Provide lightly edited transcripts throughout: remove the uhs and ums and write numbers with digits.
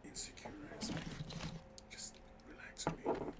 Insecure as me. Just relax, baby.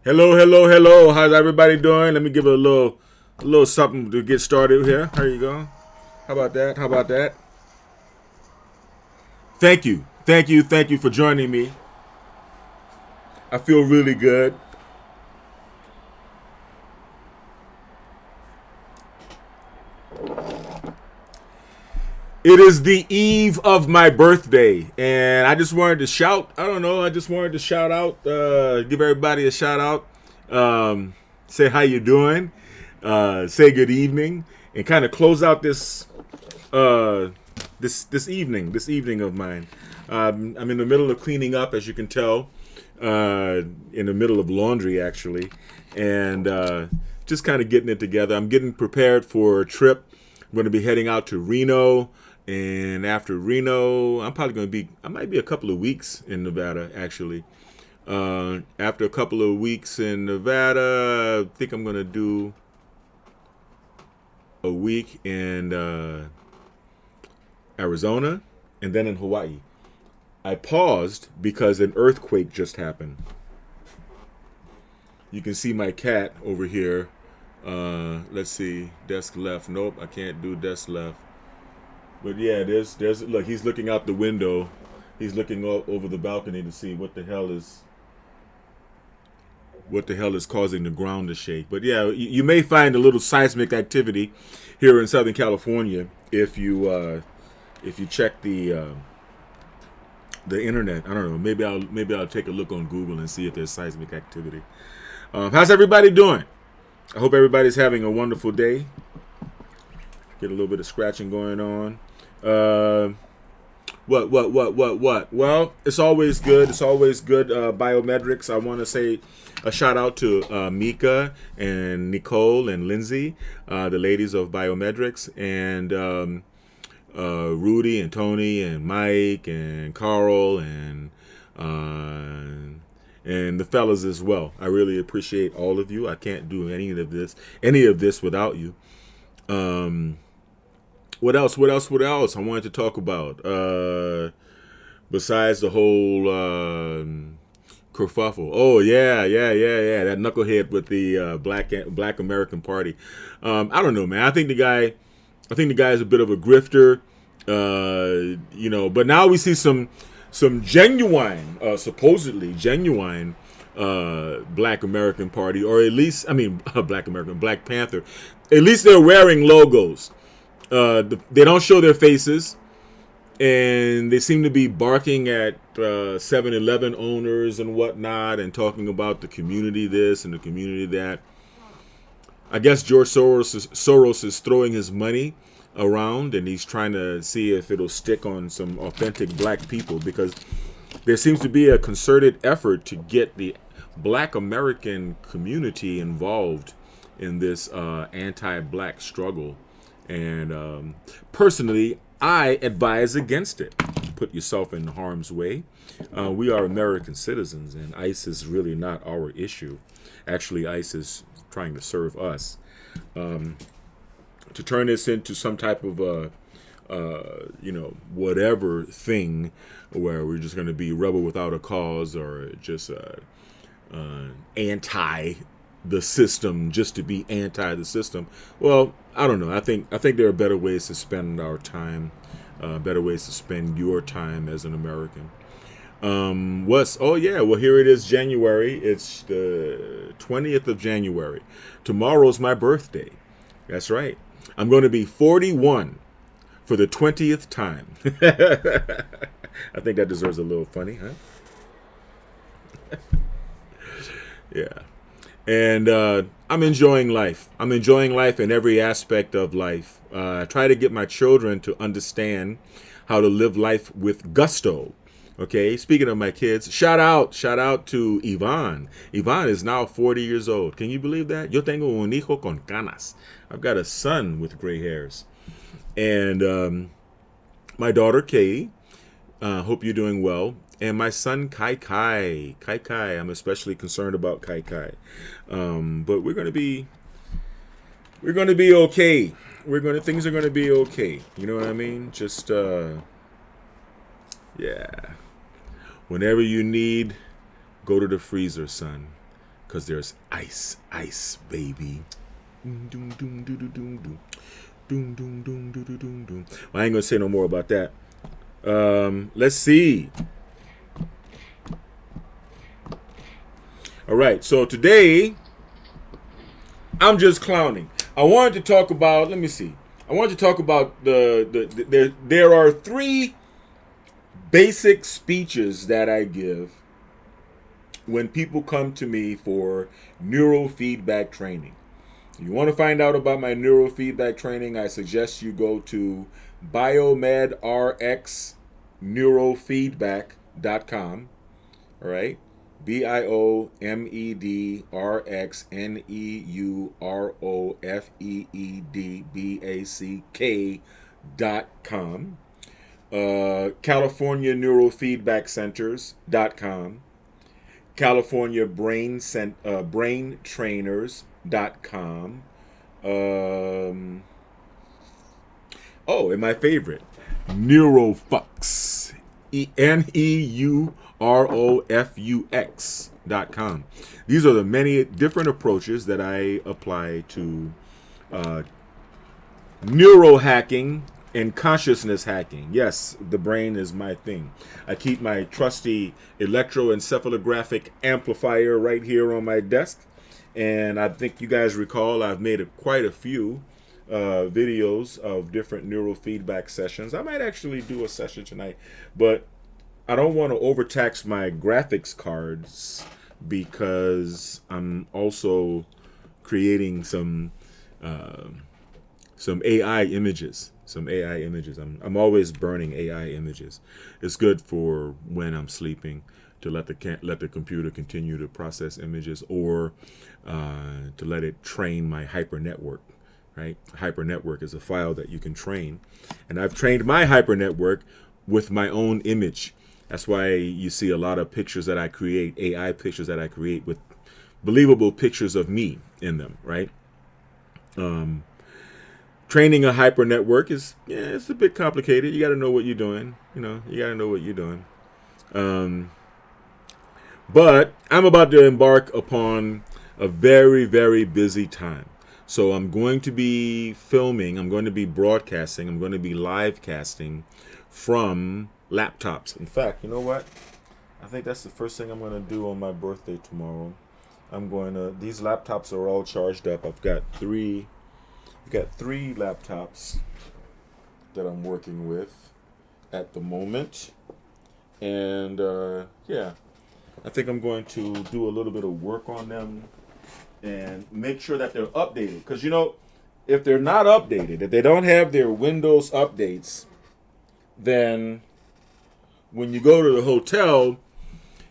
Hello, hello, hello. How's everybody doing? Let me give it a little something to get started here. There you go. How about that? How about that? Thank you, thank you, thank you for joining me. I feel really good. It is the eve of my birthday, and I just wanted to shout. I don't know. I just wanted to shout out, give everybody a shout out, say how you doing, say good evening, and kind of close out uh, this evening of mine. I'm in the middle of cleaning up, as you can tell, in the middle of laundry actually, and just kind of getting it together. I'm getting prepared for a trip. I'm going to be heading out to Reno, and after Reno, I might be a couple of weeks in Nevada actually. After a couple of weeks in Nevada, I think I'm going to do a week in Arizona, and then in Hawaii. I paused because an earthquake just happened. You can see my cat over here. Let's see, desk left. Nope, I can't do desk left. But yeah, there's look. He's looking out the window. He's looking over the balcony to see what the hell is causing the ground to shake. But yeah, you may find a little seismic activity here in Southern California if you check the internet. I don't know. Maybe I'll take a look on Google and see if there's seismic activity. How's everybody doing? I hope everybody's having a wonderful day. Get a little bit of scratching going on. What? Well, it's always good. It's always good. Biometrics. I want to say a shout out to Mika and Nicole and Lindsay, the ladies of Biometrics, and Rudy and Tony and Mike and Carl and the fellas as well. I really appreciate all of you. I can't do any of this without you. What else? I wanted to talk about besides the whole kerfuffle. Oh yeah. That knucklehead with the Black American Party. I don't know, man. I think the guy is a bit of a grifter. But now we see some genuine, supposedly genuine Black American Party, or at least, Black Panther. At least they're wearing logos. They don't show their faces, and they seem to be barking at 7-Eleven owners and whatnot, and talking about the community this and the community that. I guess George Soros is throwing his money around, and he's trying to see if it'll stick on some authentic black people, because there seems to be a concerted effort to get the Black American community involved in this anti-black struggle. And personally, I advise against it. Put yourself in harm's way. We are American citizens, and ICE is really not our issue. Actually, ICE is trying to serve us. To turn this into some type of whatever thing, where we're just going to be rebel without a cause, or just anti the system just to be anti the system. Well, I don't know. I think there are better ways to spend our time, better ways to spend your time as an American. Well, here it is, January. It's the 20th of January. Tomorrow's my birthday. That's right. I'm going to be 41 for the 20th time. I think that deserves a little funny, huh? Yeah. And I'm enjoying life. I'm enjoying life in every aspect of life. I try to get my children to understand how to live life with gusto. Okay, speaking of my kids, shout out to Yvonne. Yvonne is now 40 years old. Can you believe that? Yo tengo un hijo con canas. I've got a son with gray hairs. And my daughter, Kay, hope you're doing well. And my son, Kai Kai. I'm especially concerned about Kai Kai. But we're gonna be okay. Things are gonna be okay. You know what I mean? Just yeah. Whenever you need, go to the freezer, son. because there's ice, baby. Doom, doom, doom, doom, doom, doom. Doom, doom, doom, doom, doom, doom, doom. Well, I ain't gonna say no more about that. Let's see. All right, so today I'm just clowning. I wanted to talk about. Let me see. I wanted to talk about there are 3 basic speeches that I give when people come to me for neurofeedback training. If you want to find out about my neurofeedback training, I suggest you go to biomedrxneurofeedback.com. All right, BIOMEDRXNEUROFEEDBACK.com. CaliforniaNeurofeedbackCenters.com. CaliforniaBrainTrainers.com. And my favorite, Neurofux. NEUROFUX.com. These are the many different approaches that I apply to neurohacking and consciousness hacking. Yes, the brain is my thing. I keep my trusty electroencephalographic amplifier right here on my desk. And I think you guys recall I've made quite a few videos of different neurofeedback sessions. I might actually do a session tonight, but I don't want to overtax my graphics cards because I'm also creating some AI images. I'm always burning AI images. It's good for when I'm sleeping to let the computer continue to process images, or to let it train my hyper network. Right? Hyper network is a file that you can train, and I've trained my hyper network with my own image. That's why you see a lot of pictures that I create, AI pictures that I create with believable pictures of me in them. Right? Training a hyper network it's a bit complicated. You got to know what you're doing. But I'm about to embark upon a very, very busy time. So I'm going to be filming, I'm going to be broadcasting, I'm going to be live casting from laptops. In fact, you know what? I think that's the first thing I'm going to do on my birthday tomorrow. These laptops are all charged up. I've got three laptops that I'm working with at the moment. And I think I'm going to do a little bit of work on them and make sure that they're updated. Because, if they're not updated, if they don't have their Windows updates, then when you go to the hotel,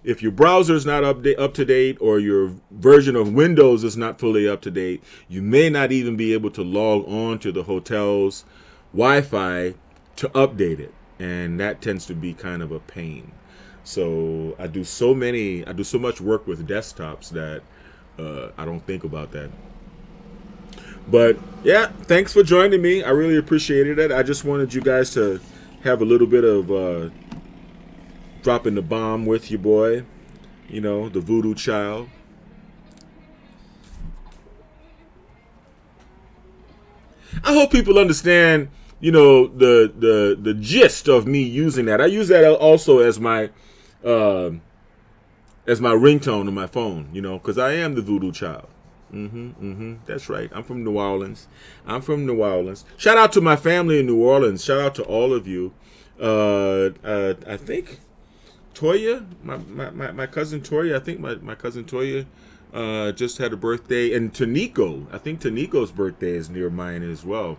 if your browser is not up to date, or your version of Windows is not fully up to date, you may not even be able to log on to the hotel's Wi-Fi to update it. And that tends to be kind of a pain. So I do so much work with desktops that I don't think about that. But yeah, thanks for joining me. I really appreciated it. I just wanted you guys to have a little bit of dropping the bomb with your boy, the voodoo child. I hope people understand, the gist of me using that. I use that also as my ringtone on my phone, because I am the voodoo child. That's right. I'm from New Orleans. Shout out to my family in New Orleans. Shout out to all of you. I think Toya, my cousin Toya. I think my cousin Toya just had a birthday, and Taniko. I think Taniko's birthday is near mine as well.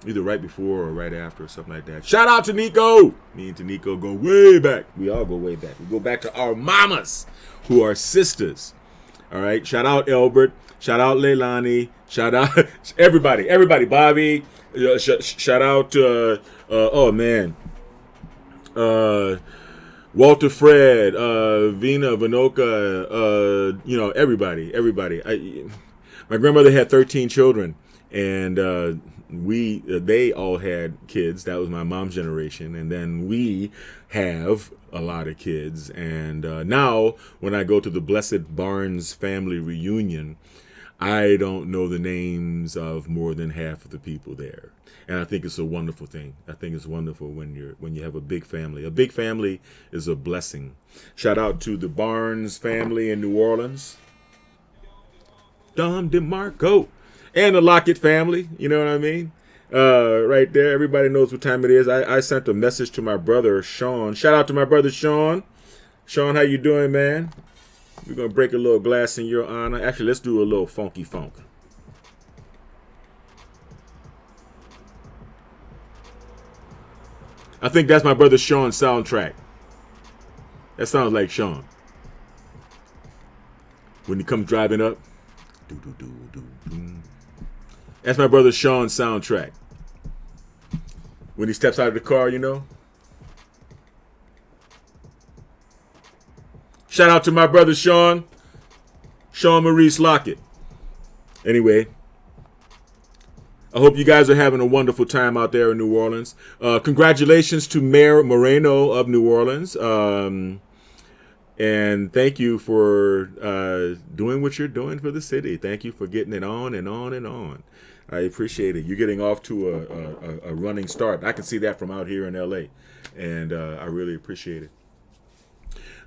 Either right before or right after or something like that. Shout out to Nico. Me and Nico go way back. We all go way back. We go back to our mamas, who are sisters. All right. Shout out Albert. Shout out Leilani. Shout out everybody. Bobby. Shout out Walter Fred, Vina, Vinoka, everybody. My grandmother had 13 children. and they all had kids. That was my mom's generation, and then we have a lot of kids. And now, when I go to the Blessed Barnes family reunion, I don't know the names of more than half of the people there. And I think it's a wonderful thing. I think it's wonderful when you have a big family. A big family is a blessing. Shout out to the Barnes family in New Orleans. Dom DeMarco. And the Lockett family. You know what I mean? Right there. Everybody knows what time it is. I sent a message to my brother, Sean. Shout out to my brother, Sean. Sean, how you doing, man? We're going to break a little glass in your honor. Actually, let's do a little funky funk. I think that's my brother Sean's soundtrack. That sounds like Sean. When he comes driving up. That's my brother Sean's soundtrack. When he steps out of the car, you know. Shout out to my brother Sean Maurice Lockett. Anyway, I hope you guys are having a wonderful time out there in New Orleans. Congratulations to Mayor Moreno of New Orleans. And thank you for doing what you're doing for the city. Thank you for getting it on and on and on. I appreciate it. You're getting off to a running start. I can see that from out here in LA. And I really appreciate it.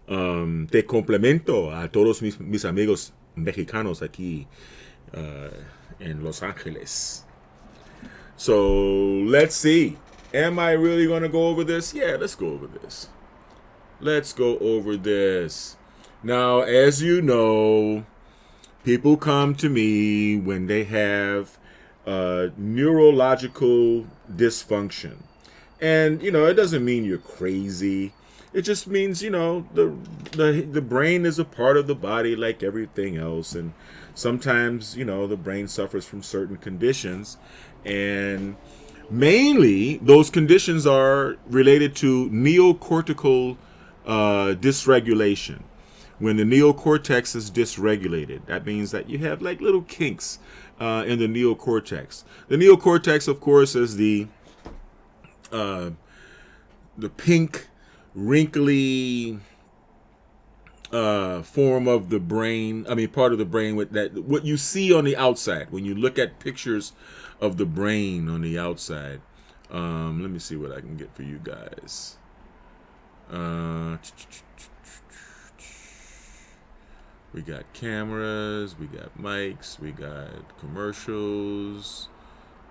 Te complemento a todos mis amigos mexicanos aquí en Los Angeles. So let's see. Am I really going to go over this? Yeah, let's go over this. Let's go over this. Now, as you know, people come to me when they have neurological dysfunction. And, you know, it doesn't mean you're crazy. It just means, you know, the brain is a part of the body like everything else. And sometimes, you know, the brain suffers from certain conditions. And mainly, those conditions are related to neocortical dysregulation. When the neocortex is dysregulated, that means that you have like little kinks in the neocortex. The neocortex, of course, is the pink, wrinkly form of the brain. I mean, part of the brain with that. What you see on the outside when you look at pictures of the brain on the outside. Let me see what I can get for you guys. We got cameras, we got mics, we got commercials.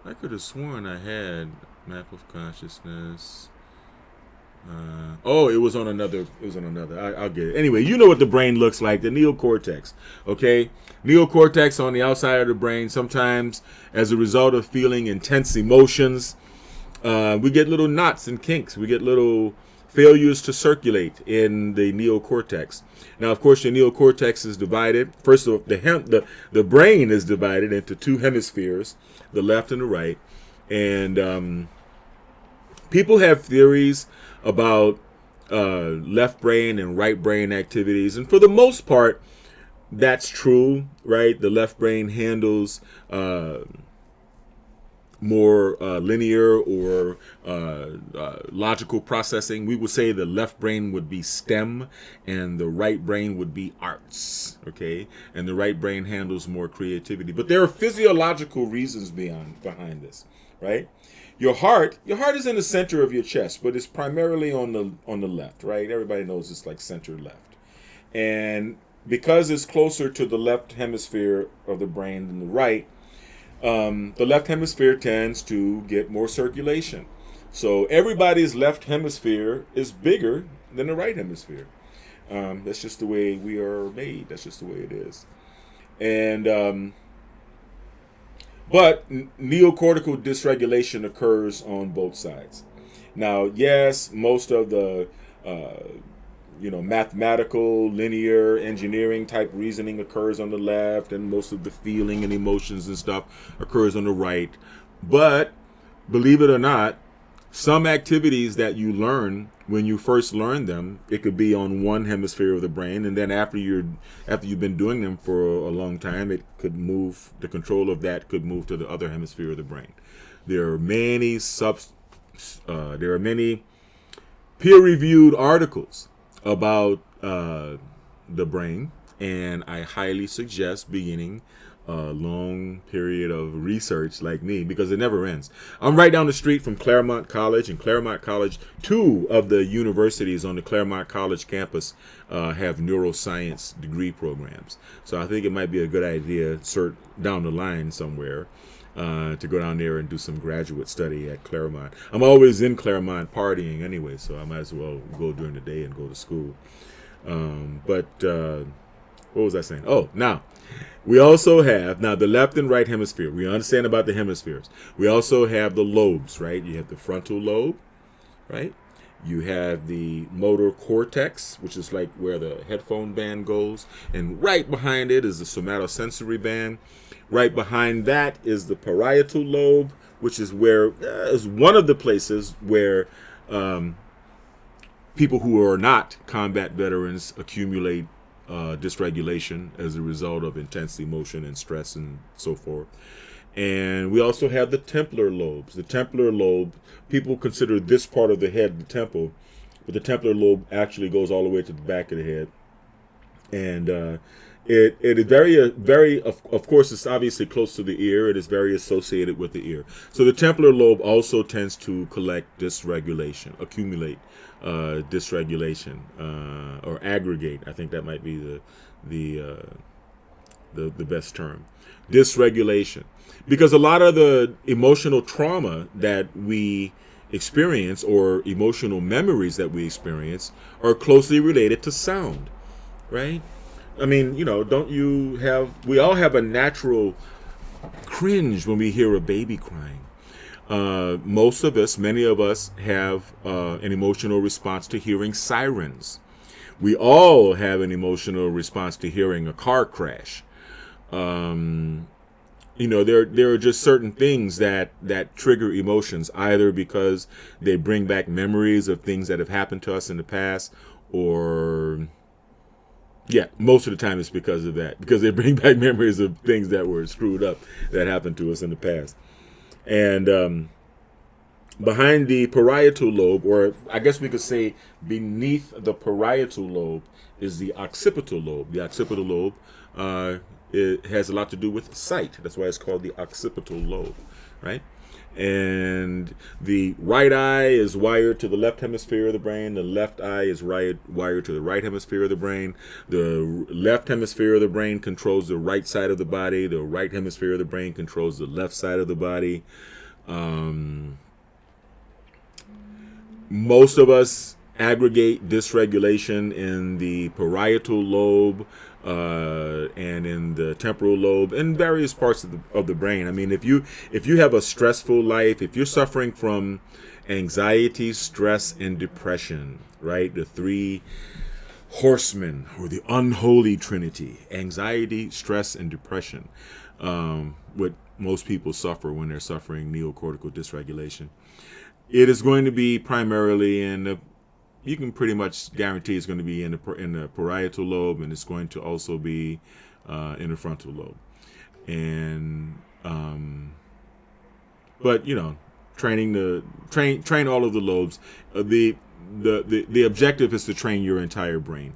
I could have sworn I had map of consciousness. It was on another. I'll get it. Anyway, you know what the brain looks like, the neocortex. Okay? Neocortex on the outside of the brain. Sometimes, as a result of feeling intense emotions, we get little knots and kinks. We get little failures to circulate in the neocortex. Now, of course, the neocortex is divided. First of all, the brain is divided into two hemispheres, the left and the right. And people have theories about left brain and right brain activities. And for the most part, that's true, right? The left brain handles more linear or logical processing. We would say the left brain would be STEM and the right brain would be arts, okay? And the right brain handles more creativity. But there are physiological reasons behind this, right? Your heart is in the center of your chest, but it's primarily on the left, right? Everybody knows it's like center left. And because it's closer to the left hemisphere of the brain than the right, the left hemisphere tends to get more circulation. So everybody's left hemisphere is bigger than the right hemisphere. That's just the way we are made. That's just the way it is. And but neocortical dysregulation occurs on both sides. Now, yes, most of the mathematical, linear, engineering type reasoning occurs on the left, and most of the feeling and emotions and stuff occurs on the right. But believe it or not, Some activities that you learn when you first learn them, it could be on one hemisphere of the brain, and then after you've been doing them for a long time, it could move. The control of that could move to the other hemisphere of the brain. There are many peer-reviewed articles about the brain, and I highly suggest beginning a long period of research like me, because it never ends. I'm right down the street from Claremont College, and Claremont College, two of the universities on the Claremont College campus have neuroscience degree programs. So I think it might be a good idea, down the line somewhere, to go down there and do some graduate study at Claremont. I'm always in Claremont partying anyway, so I might as well go during the day and go to school. But what was I saying? Oh, now, we also have, the left and right hemisphere. We understand about the hemispheres. We also have the lobes, right? You have the frontal lobe, right? You have the motor cortex, which is like where the headphone band goes. And right behind it is the somatosensory band. Right behind that is the parietal lobe, which is is one of the places where people who are not combat veterans accumulate dysregulation as a result of intense emotion and stress and so forth. And we also have the templar lobes. The templar lobe, people consider this part of the head the temple, but the templar lobe actually goes all the way to the back of the head. And it is very, of course, it's obviously close to the ear. It is very associated with the ear. So the templar lobe also tends to accumulate dysregulation, or aggregate. I think that might be the best term. Dysregulation. Because a lot of the emotional trauma that we experience, or emotional memories that we experience, are closely related to sound, right? I mean, we all have a natural cringe when we hear a baby crying. Many of us have an emotional response to hearing sirens. We all have an emotional response to hearing a car crash. There are just certain things that trigger emotions, either because they bring back memories of things that have happened to us in the past, or most of the time it's because of that, because they bring back memories of things that were screwed up that happened to us in the past. And behind the parietal lobe, or I guess we could say beneath the parietal lobe, is the occipital lobe. The occipital lobe, it has a lot to do with sight. That's why it's called the occipital lobe, right? And the right eye is wired to the left hemisphere of the brain. The left eye is wired to the right hemisphere of the brain. The left hemisphere of the brain controls the right side of the body. The right hemisphere of the brain controls the left side of the body. Most of us aggregate dysregulation in the parietal lobe, and in the temporal lobe, and various parts of the brain. I mean, if you have a stressful life, if you're suffering from anxiety, stress, and depression, right? The three horsemen, or the unholy trinity: anxiety, stress, and depression. What most people suffer when they're suffering neocortical dysregulation. It is going to be primarily you can pretty much guarantee it's going to be in the parietal lobe, and it's going to also be in the frontal lobe. And but train all of the lobes. The objective is to train your entire brain,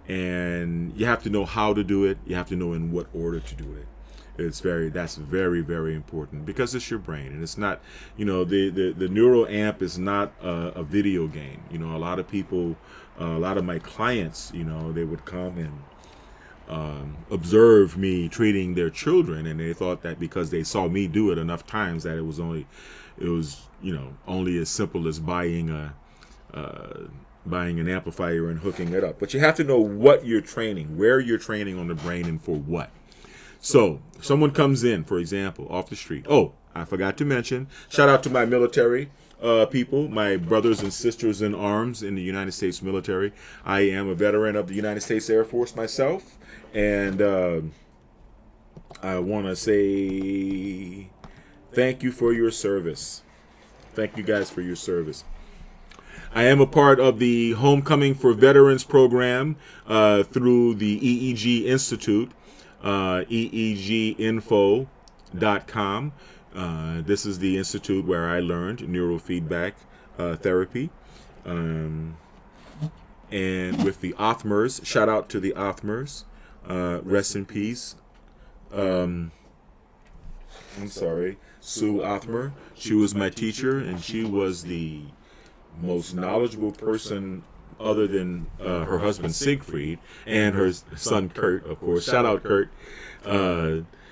and you have to know how to do it. You have to know in what order to do it. That's very, very important, because it's your brain, and it's not, the neural amp is not a video game. A lot of people, a lot of my clients, they would come and observe me treating their children, and they thought that because they saw me do it enough times that it was only as simple as buying an amplifier and hooking it up. But you have to know what you're training, where you're training on the brain, and for what. So, someone comes in, for example, off the street. Oh, I forgot to mention, shout out to my military people, my brothers and sisters in arms in the United States military. I am a veteran of the United States Air Force myself, and I want to say thank you for your service. thank you guys for your service. I am a part of the Homecoming for Veterans program through the EEG Institute, eeginfo.com. This is the institute where I learned neurofeedback therapy. And with the Othmers, shout out to the Othmers, rest in peace. I'm sorry, Sue Othmer. She was my teacher, and she was the most knowledgeable person other than her husband Siegfried and her son Kurt, of course. Shout out Kurt.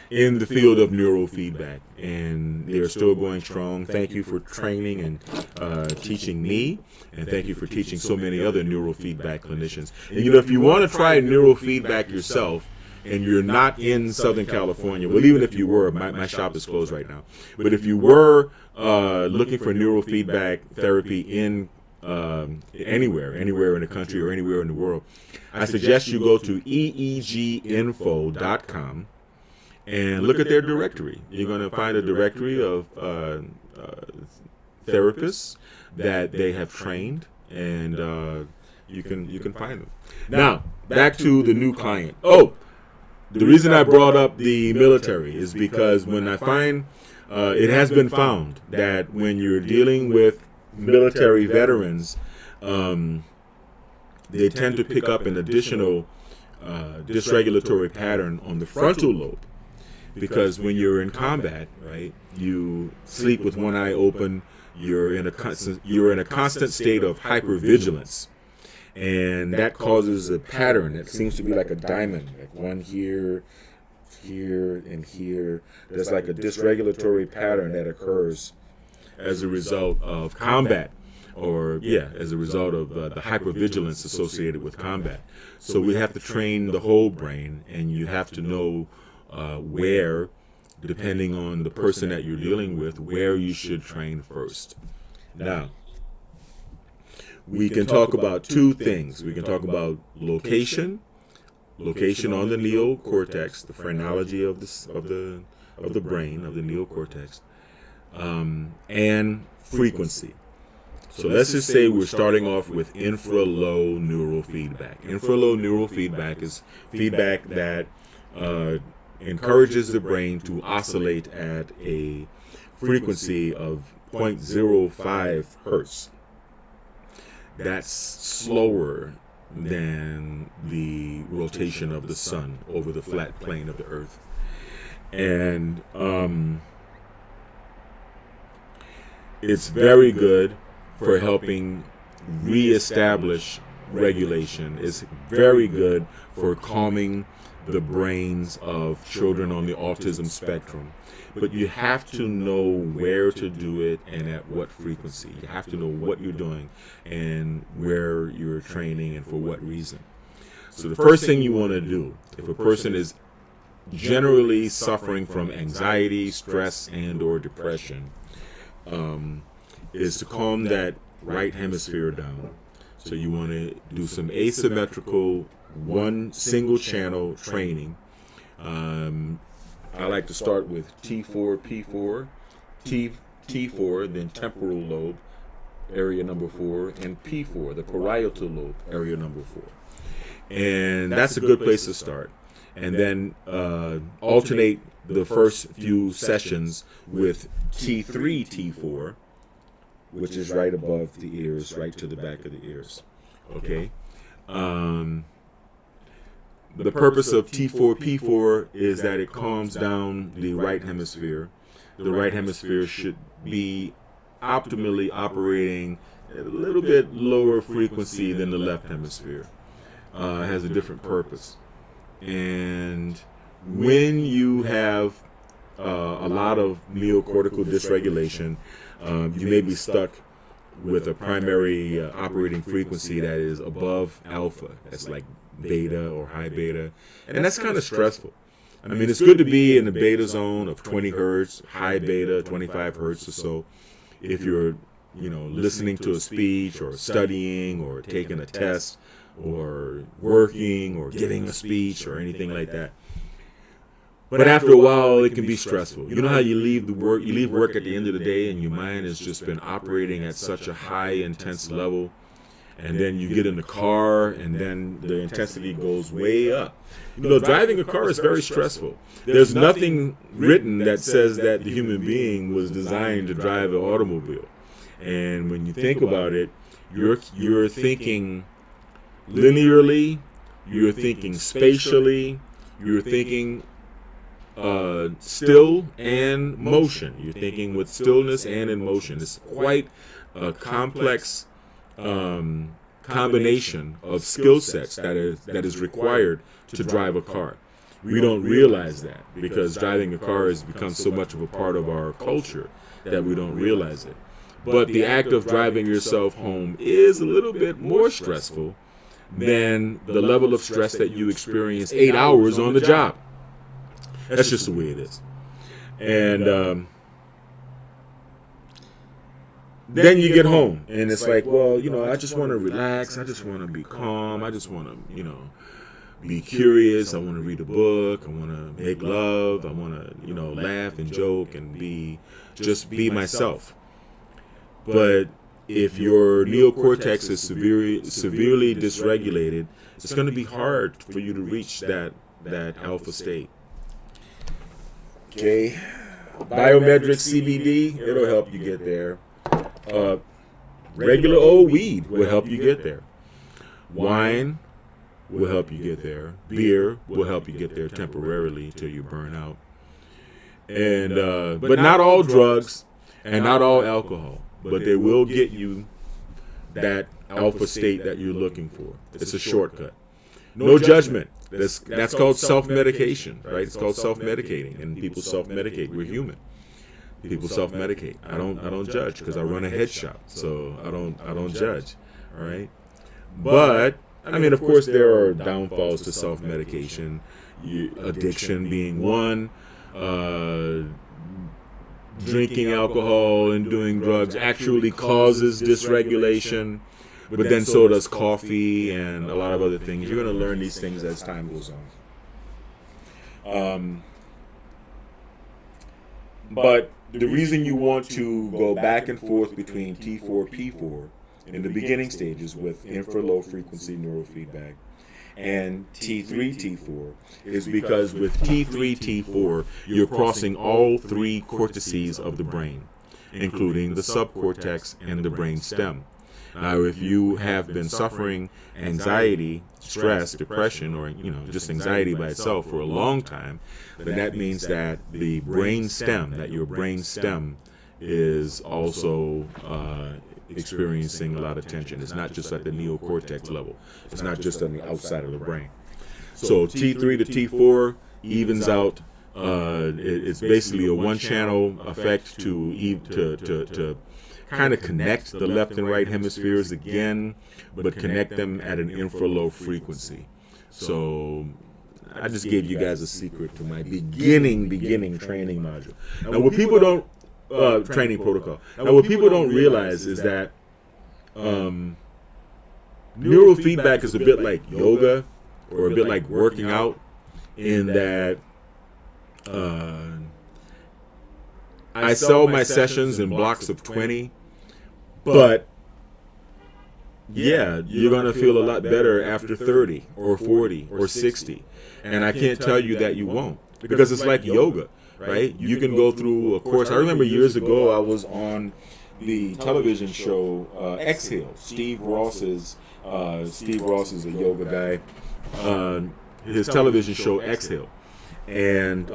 In the field of neurofeedback, and they're still going strong. Thank you for training and teaching me, and thank you for teaching so many other neurofeedback clinicians. And if you want to try neurofeedback yourself, and you're not in Southern California, well, even if you were, my shop is closed right now, but if you were looking for neurofeedback therapy in anywhere in the country or anywhere in the world, I suggest you go to eeginfo.com and look at their directory. You're going to find a directory of therapists that they have trained, and you can find them. Now, back to the new client. Oh, the reason I brought up the military is because when I find, it has been found that when you're dealing with military veterans, they tend to pick up an additional dysregulatory pattern on the frontal lobe. Because when you're in combat, right, you sleep with one eye open. You're in a constant state of hypervigilance, and that causes a pattern that seems to be like a diamond, like one here, here, and here. There's like a dysregulatory pattern that occurs as a result of combat, or as a result of the hypervigilance associated with combat. So we have to train the whole brain, and you have to know where, depending on the person that you're dealing with, where you should train first. Now, we can talk about two things. We can talk about location on the neocortex, the phrenology of the brain, of the neocortex, and frequency. So let's just say we're starting off with infra-low neurofeedback. Infra-low neurofeedback is feedback that encourages the brain to oscillate at a frequency of 0.05 hertz. That's slower than the rotation of the sun over the flat plane of the earth. And it's very good for helping reestablish regulation. It's very good for calming the brains of children on the autism spectrum. But you have to know where to do it and at what frequency. You have to know what you're doing and where you're training and for what reason. So the first thing you want to do, if a person is generally suffering from anxiety, stress, and or depression, is to calm that right hemisphere down. So you want to do some asymmetrical, one single channel training. I like to start with T4, P4, T4, then temporal lobe, area number 4, and P4, the parietal lobe, area number 4. And that's a good place to start. And then alternate the first few sessions with T3, T4, which is right above the ears, right to the back of the ears. Okay? The purpose of T4, P4 is that it calms down the right hemisphere. The right hemisphere should be optimally operating at a little bit lower frequency than the left hemisphere. It has a different purpose. And when you have a lot of neocortical dysregulation, you may be stuck with a primary operating frequency that is above alpha. That's like beta or high beta, and that's kind of stressful. I mean, it's good to be in the beta zone of 20 hertz, high beta, 25 hertz or so, if you're, listening to a speech or studying or taking a test or working or giving a speech or anything like that. But after a while, it can be stressful. You know how you leave work at the end of the day, and your mind has just been operating at such a high, intense level, and then you get in the car, and then the intensity goes way up. You know, driving a car is very stressful. There's nothing written that says that the human being was designed to drive an automobile. And when you think about it, you're thinking linearly, you're thinking spatially, you're thinking still and motion. You're thinking with stillness and in motion. It's quite a complex combination of skill sets that is required to drive a car. We don't realize that because driving a car has become so much of a part of our culture that we don't realize it. But the act of driving yourself home is a little bit more stressful than the level of stress that you experience 8 hours on the job. That's just the way it is. And then you get home, and it's like, well, you know, I just want to relax. I just want to be calm. I just want to, you know, be curious. I want to read a book. I want to make love. I want to, you know, laugh and joke and be myself. But if your neocortex is severely dysregulated, it's going to be hard for you to reach that alpha state. Okay, biometric CBD, it'll help you get there. Regular old weed will help you get there. Wine will help you get there. Beer will help you get there temporarily till you burn out. And but not all drugs and not all alcohol, but they will get you that alpha state that you're looking for. It's a shortcut. No judgment. That's called self-medication, right? It's called self-medicating, and people self-medicate. We're human. People self-medicate. I don't judge because I run a head shop, so I don't judge. All right, but I mean, of course, there are downfalls to self-medication. Addiction being one. Drinking alcohol and doing drugs actually causes dysregulation. But then so does coffee and a lot of other things. You're going to learn these things as time goes on. But the reason you want to go back and forth between T4, P4 in the beginning stages with infra-low frequency neurofeedback and T3, T4 is because with T3, T4, you're crossing all three cortices of the brain, including the subcortex and the brain stem. Now, if you have been suffering anxiety, stress, depression, or just anxiety by itself for a long time, then that means that the brain stem, your brain stem, is also experiencing a lot of tension. It's not just at the neocortex level. It's not just on the outside of the brain. So T3 to T4 evens out. It's basically a one-channel effect to kind of connect the left and right hemispheres again, but connect them at an infra-low frequency. So I just gave you guys a secret to my beginning training module. Now, what people don't training protocol. Now, what people don't realize is that neurofeedback is a bit like yoga or a bit like working out, in that I sell my sessions in blocks of 20, but yeah, you're going to feel a lot better after 30 or 40 or 60. And I can't tell you that you won't, because it's like yoga, right? You can go through a course. I remember years ago I was on the television show Exhale. Steve Ross is a yoga guy. His television show Exhale. And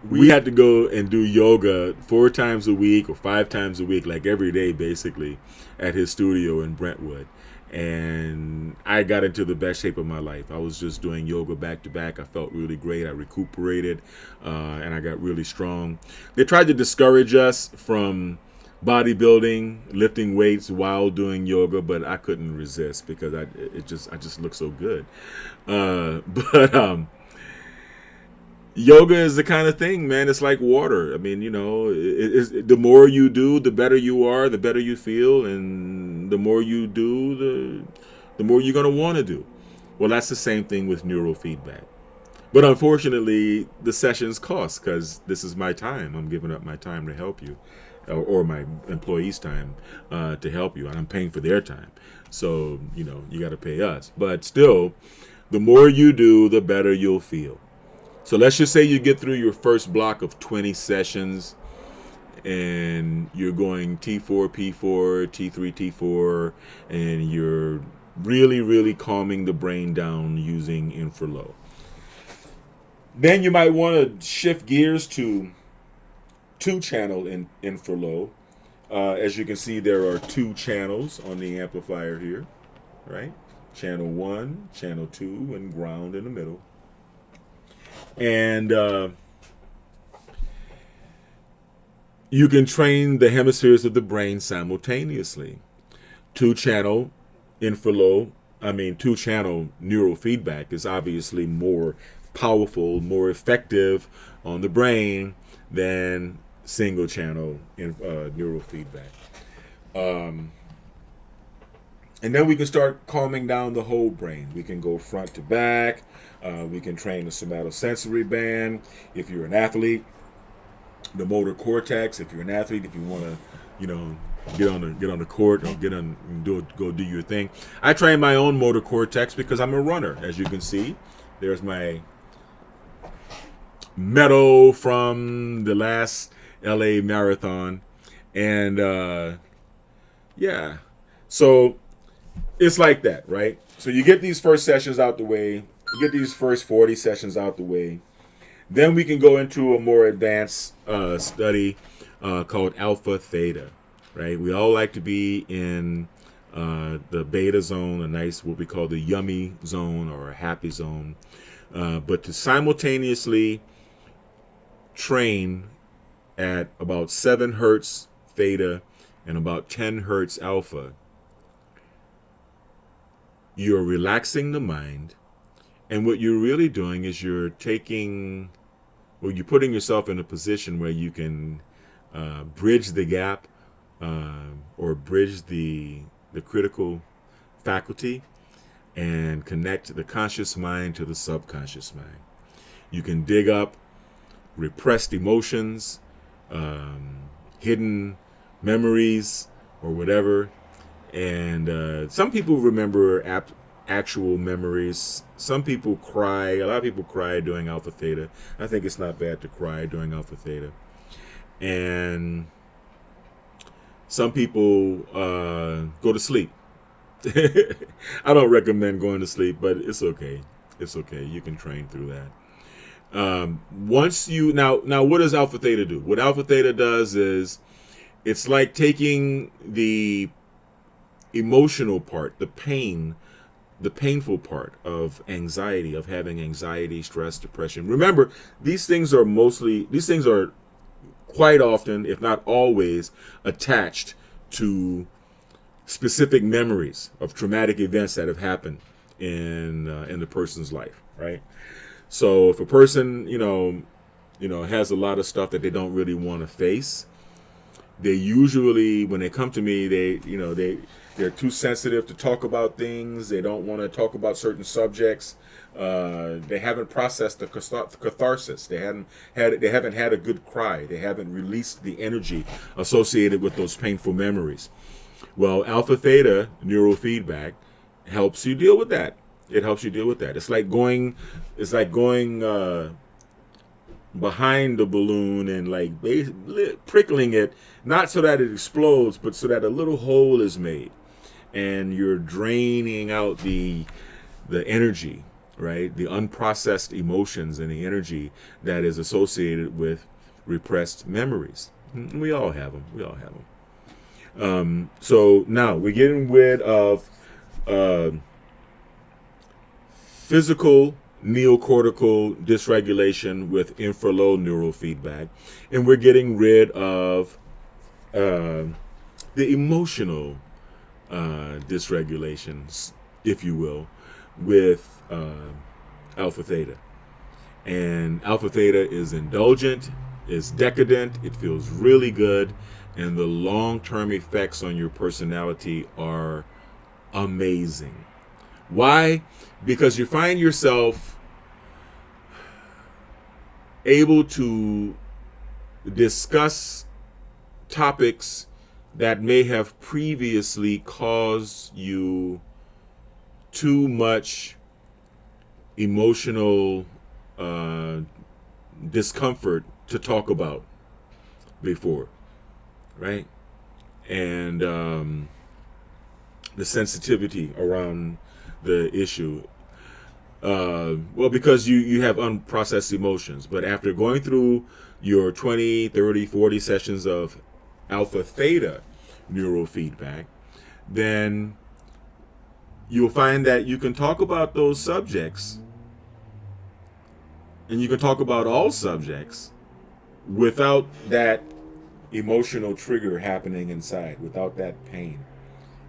we had to go and do yoga 4 times a week or 5 times a week, like every day basically, at his studio in Brentwood. And I got into the best shape of my life. I was just doing yoga back to back. I felt really great. I recuperated, and I got really strong. They tried to discourage us from bodybuilding, lifting weights while doing yoga, but I couldn't resist because I just look so good. But yoga is the kind of thing, man. It's like water. I mean, the more you do, the better you are, the better you feel, and the more you do, the more you're going to want to do. Well, that's the same thing with neurofeedback. But unfortunately, the sessions cost because this is my time. I'm giving up my time to help you, or my employees' time to help you, and I'm paying for their time. So, you got to pay us. But still, the more you do, the better you'll feel. So let's just say you get through your first block of 20 sessions and you're going T4, P4, T3, T4, and you're really, really calming the brain down using infralow. Then you might want to shift gears to 2-channel infralow. As you can see, there are 2 channels on the amplifier here, right? Channel 1, channel 2, and ground in the middle. And you can train the hemispheres of the brain simultaneously. 2-channel infralow, 2-channel neurofeedback is obviously more powerful, more effective on the brain than single-channel neurofeedback. And then we can start calming down the whole brain. We can go front to back. We can train the somatosensory band. If you're an athlete, the motor cortex. If you're an athlete, if you want to, get on the court or go do your thing. I train my own motor cortex because I'm a runner. As you can see, there's my medal from the last LA marathon, and so it's like that, right? So you get these first sessions out the way, you get these first 40 sessions out the way, then we can go into a more advanced study called alpha theta, right? We all like to be in the beta zone, a nice, what we call the yummy zone or a happy zone, but to simultaneously train at about 7 hertz theta and about 10 hertz alpha, you're relaxing the mind, and what you're really doing is you're putting yourself in a position where you can bridge the gap or bridge the critical faculty and connect the conscious mind to the subconscious mind. You can dig up repressed emotions, hidden memories, or whatever. And some people remember actual memories. Some people cry. A lot of people cry during alpha theta. I think it's not bad to cry during alpha theta. And some people go to sleep. I don't recommend going to sleep, but it's okay. It's okay. You can train through that. Once you now, what does alpha theta do? What alpha theta does is it's like taking the emotional part, the painful part of anxiety, of having anxiety, stress, depression. Remember, these things are quite often, if not always, attached to specific memories of traumatic events that have happened in the person's life, right? So if a person, has a lot of stuff that they don't really want to face, they usually, when they come to me, they're too sensitive to talk about things. They don't want to talk about certain subjects. They haven't processed the catharsis. They haven't had a good cry. They haven't released the energy associated with those painful memories. Well, alpha theta neurofeedback helps you deal with that. It helps you deal with that. It's like going behind the balloon and prickling it, not so that it explodes, but so that a little hole is made, and you're draining out the energy, right? The unprocessed emotions and the energy that is associated with repressed memories. We all have them. So now we're getting rid of physical neocortical dysregulation with infralow neurofeedback, and we're getting rid of the emotional dysregulations, if you will, with alpha theta. And alpha theta is indulgent, is decadent, it feels really good, and the long-term effects on your personality are amazing. Why? Because you find yourself able to discuss topics that may have previously caused you too much emotional discomfort to talk about before, right? And the sensitivity around the issue. Well, because you have unprocessed emotions. But after going through your 20, 30, 40 sessions of alpha theta neurofeedback, then you'll find that you can talk about those subjects, and you can talk about all subjects without that emotional trigger happening inside, without that pain.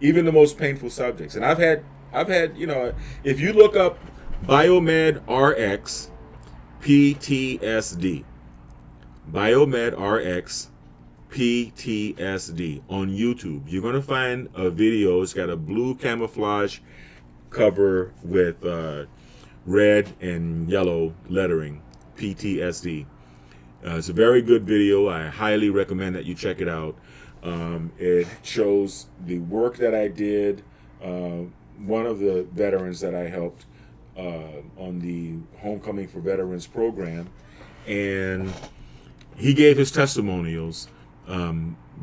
Even the most painful subjects. And I've had, if you look up Biomed RX PTSD, Biomed RX PTSD on YouTube, you're going to find a video. It's got a blue camouflage cover with red and yellow lettering, PTSD. It's a very good video. I highly recommend that you check it out. It shows the work that I did. One of the veterans that I helped on the Homecoming for Veterans program, and he gave his testimonials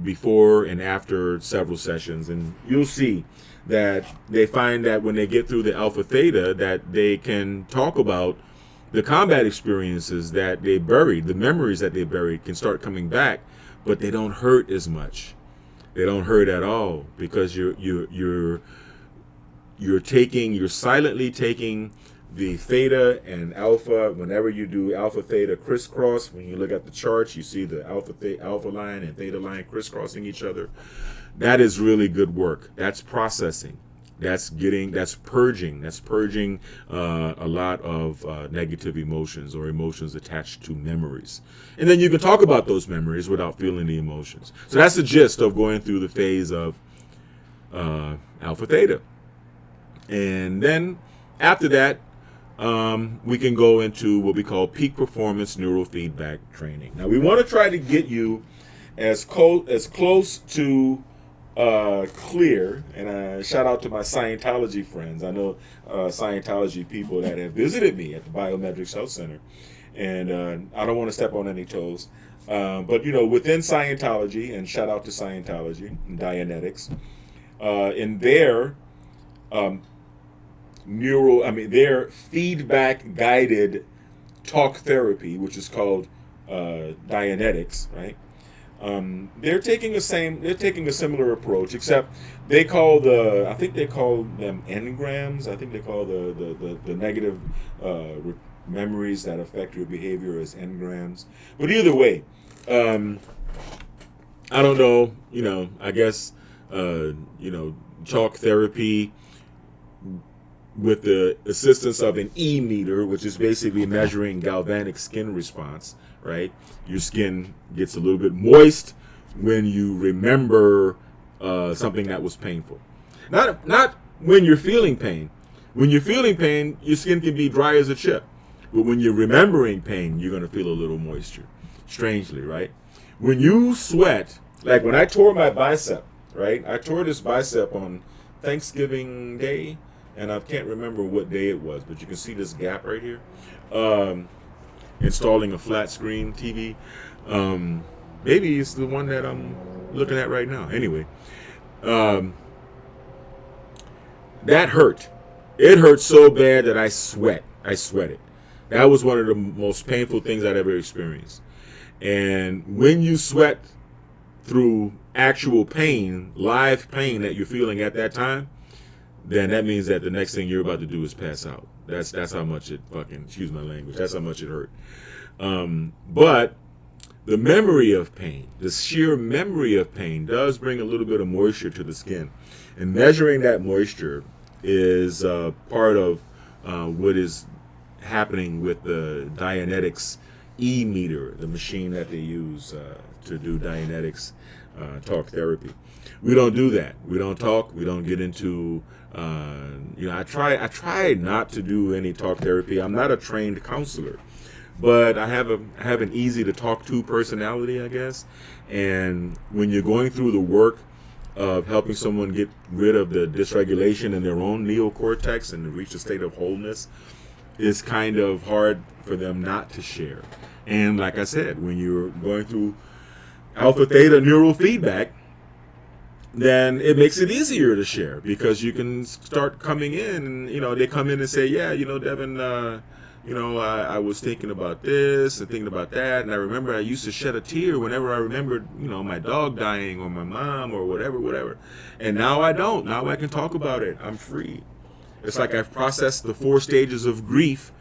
before and after several sessions, and you'll see that they find that when they get through the alpha theta, that they can talk about the combat experiences that they buried, the memories that they buried can start coming back, but they don't hurt as much. They don't hurt at all, because you're silently taking the theta and alpha. Whenever you do alpha theta crisscross, when you look at the charts, you see the alpha line and theta line crisscrossing each other. That is really good work. That's processing. That's purging a lot of negative emotions, or emotions attached to memories. And then you can talk about those memories without feeling the emotions. So that's the gist of going through the phase of alpha theta. And then after that, we can go into what we call peak performance neurofeedback training. Now, we want to try to get you as close to clear, and shout out to my Scientology friends. I know Scientology people that have visited me at the Biometrics Health Center, and I don't want to step on any toes, but within Scientology, and shout out to Scientology and Dianetics, in their their feedback guided talk therapy, which is called Dianetics, right? They're taking a similar approach, except they call I think they call them engrams. I think they call the negative memories that affect your behavior as engrams. But either way, I don't know. I guess talk therapy with the assistance of an e-meter, which is basically measuring galvanic skin response, right? Your skin gets a little bit moist when you remember something that was painful. Not when you're feeling pain. When you're feeling pain, your skin can be dry as a chip. But when you're remembering pain, you're going to feel a little moisture. Strangely, right? When you sweat, like when I tore my bicep, right? I tore this bicep on Thanksgiving Day, and I can't remember what day it was, but you can see this gap right here. Installing a flat screen TV. Maybe it's the one that I'm looking at right now. Anyway, that hurt. It hurt so bad that I sweated. That was one of the most painful things I'd ever experienced. And when you sweat through actual pain, live pain that you're feeling at that time, then that means that the next thing you're about to do is pass out. That's how much it fucking, excuse my language, that's how much it hurt. But the memory of pain, the sheer memory of pain, does bring a little bit of moisture to the skin. And measuring that moisture is part of what is happening with the Dianetics e-meter, the machine that they use to do Dianetics talk therapy. We don't do that. We don't talk. We don't get into. I try not to do any talk therapy. I'm not a trained counselor, but I have an easy to talk to personality, I guess. And when you're going through the work of helping someone get rid of the dysregulation in their own neocortex and to reach a state of wholeness, it's kind of hard for them not to share. And like I said, when you're going through alpha theta neural feedback, then it makes it easier to share because you can start coming in and, they come in and say, yeah, Devin, I was thinking about this and thinking about that. And I remember I used to shed a tear whenever I remembered, my dog dying or my mom or whatever. And now I don't. Now I can talk about it. I'm free. It's like I've processed the 4 stages of grief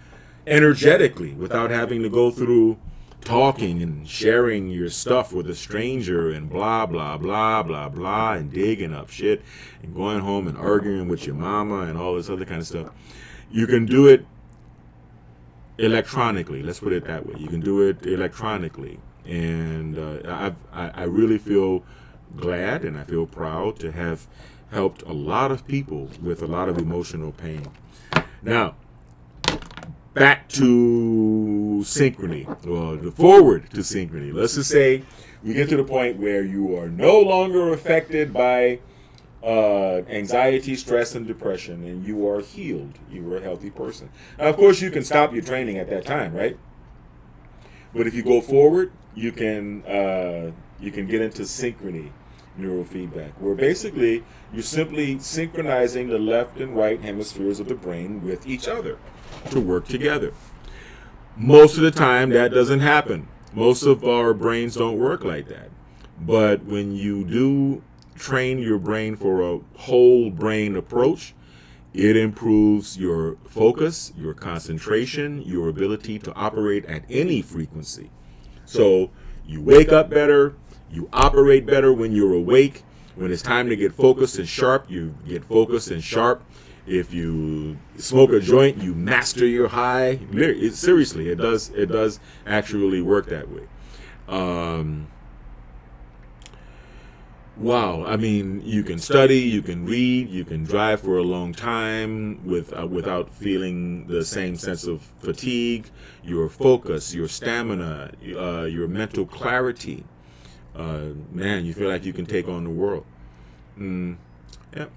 energetically without having to go through talking and sharing your stuff with a stranger and blah, blah, blah, blah, blah, and digging up shit and going home and arguing with your mama and all this other kind of stuff. You can do it electronically. Let's put it that way. You can do it electronically. And I really feel glad and I feel proud to have helped a lot of people with a lot of emotional pain. Now, back to synchrony, or forward to synchrony. Let's just say we get to the point where you are no longer affected by anxiety, stress, and depression, and you are healed. You are a healthy person. Now, of course, you can stop your training at that time, right? But if you go forward, you can get into synchrony neurofeedback, where basically you're simply synchronizing the left and right hemispheres of the brain with each other to work together. Most of the time that doesn't happen. Most of our brains don't work like that. But when you do train your brain for a whole brain approach, it improves your focus, your concentration, your ability to operate at any frequency. So you wake up better, you operate better when you're awake. When it's time to get focused and sharp, you get focused and sharp. If you smoke a joint, you master your high. Seriously, it does actually work that way. Wow, I mean, you can study, you can read, you can drive for a long time without feeling the same sense of fatigue. Your focus, your stamina, your mental clarity. Man, you feel like you can take on the world. Yep.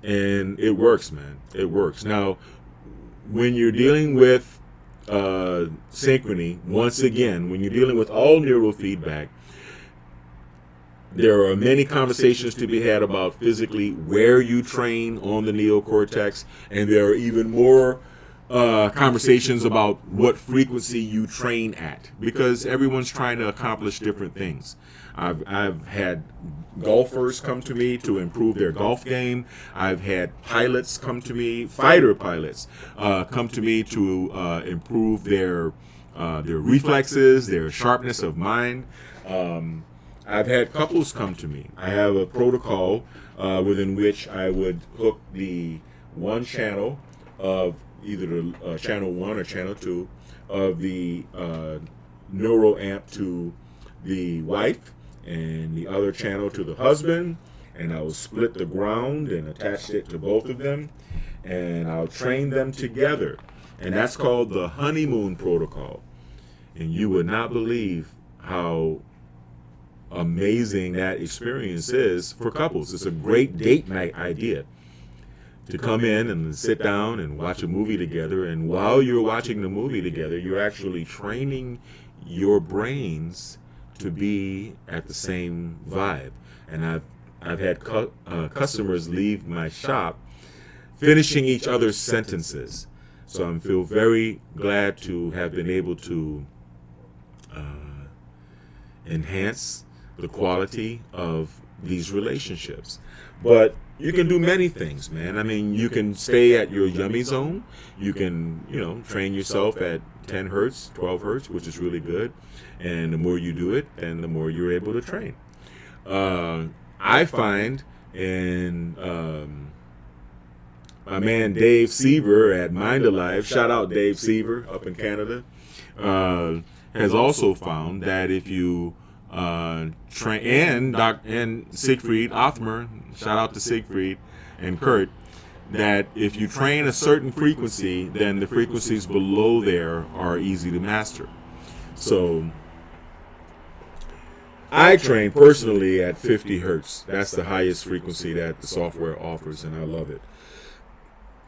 And it works, man. It works. Now, when you're dealing with synchrony, once again, when you're dealing with all neurofeedback, there are many conversations to be had about physically where you train on the neocortex, and there are even more conversations about what frequency you train at, because everyone's trying to accomplish different things. I've had golfers come to me to improve their golf game. I've had pilots come to me, fighter pilots, come to me to improve their reflexes, their sharpness of mind. I've had couples come to me. I have a protocol within which I would hook the one channel of either the channel 1 or channel 2 of the neural amp to the wife and the other channel to the husband, and I will split the ground and attach it to both of them, and I'll train them together, and that's called the honeymoon protocol. And you would not believe how amazing that experience is for couples. It's a great date night idea to come in and sit down and watch a movie together, and while you're watching the movie together, you're actually training your brains to be at the same vibe. And I've had customers leave my shop finishing each other's sentences. So I feel very glad to have been able to enhance the quality of these relationships. But you can do many things, man. I mean, you can stay at your yummy zone. You can, train yourself at 10 hertz, 12 hertz, which is really good. And the more you do it, then the more you're able to train. I find in my man Dave Seaver at Mind Alive, shout out Dave Seaver up in Canada, has also found that if you and Siegfried Othmer, shout out to Siegfried and Kurt, that if you train a certain frequency, then the frequencies below there are easy to master. So I train personally at 50 hertz. That's the highest frequency that the software offers, and I love it.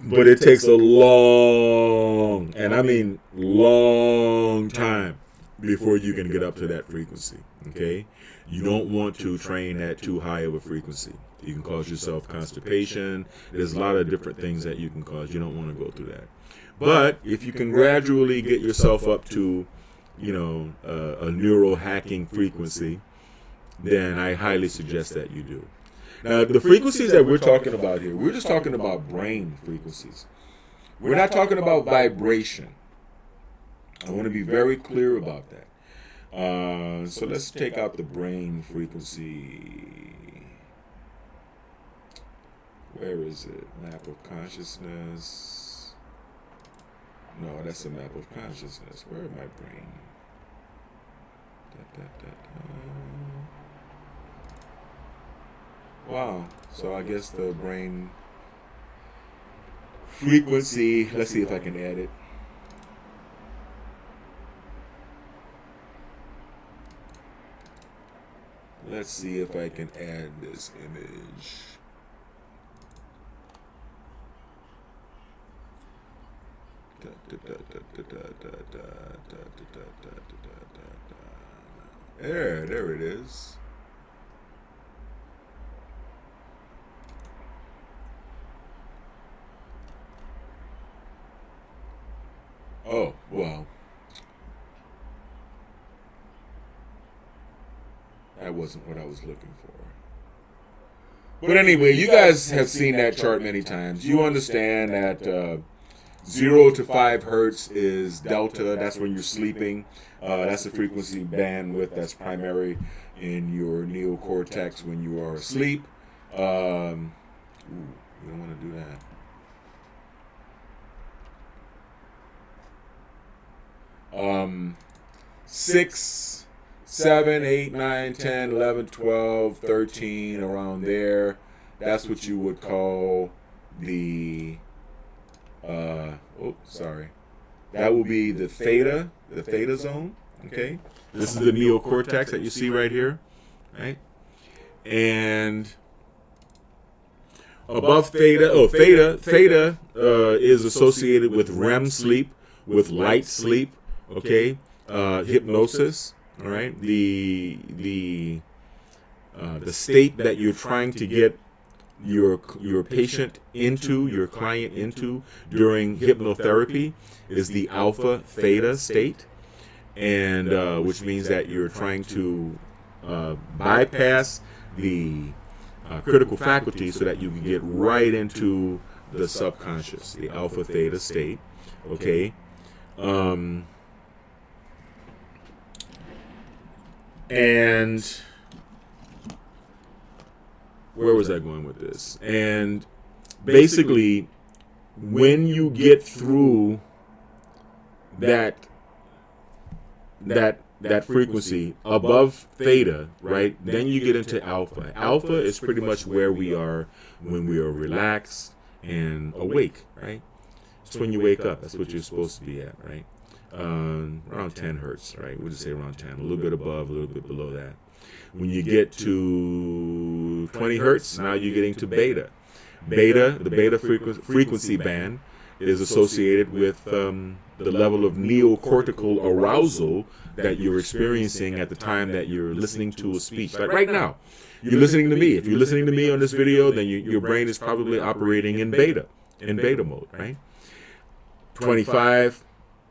But it takes a long, and I mean long time before you can get up to that frequency, okay? You don't want to train at too high of a frequency. You can cause yourself constipation. There's a lot of different things that you can cause. You don't want to go through that. But if you can gradually get yourself up to, a neural hacking frequency, then I highly suggest that you do. Now, the frequencies that we're talking about here, we're just talking about brain frequencies. We're not talking about vibration. I want to be very clear about that. So let's take out the brain frequency. Where is it? Map of consciousness. No, that's a map of consciousness. Where is my brain? Wow. So I guess the brain frequency, let's see if I can add it. Let's see if I can add this image. There it is. Oh, well. That wasn't what I was looking for. But anyway, you guys have seen that chart many times. You understand that 0 to 5 hertz is delta. That's when you're sleeping. That's the frequency bandwidth that's primary in your neocortex when you are asleep. You don't want to do that. 6, 7, 8, 9, 10, 11, 12, 13, around there. That's what you would call the that will be the theta zone, okay? This is the neocortex that you see right here, right? And above theta is associated with REM sleep, with light sleep, okay? Hypnosis, all right? The state that you're trying to get your patient into, your client into during hypnotherapy is the alpha theta state, and which means that you're trying to bypass the critical faculty so that you can get right into the subconscious, the alpha theta state, okay? And where was I going with this? And basically, when you get through that frequency above theta, right, then you get into alpha. Alpha is pretty much where we are when we are relaxed and awake, right? It's when you wake up. That's what you're supposed to be at, right? Around 10 hertz, right? We'll just say around 10, a little bit above, a little bit below that. When you get to 20 hertz, now you're getting to beta. The beta frequency band is associated with the level of neocortical arousal that you're experiencing at the time that you're listening to a speech. Like right now, you're listening to me. If you're listening to me on this video, then your brain is probably operating in beta mode, right? 25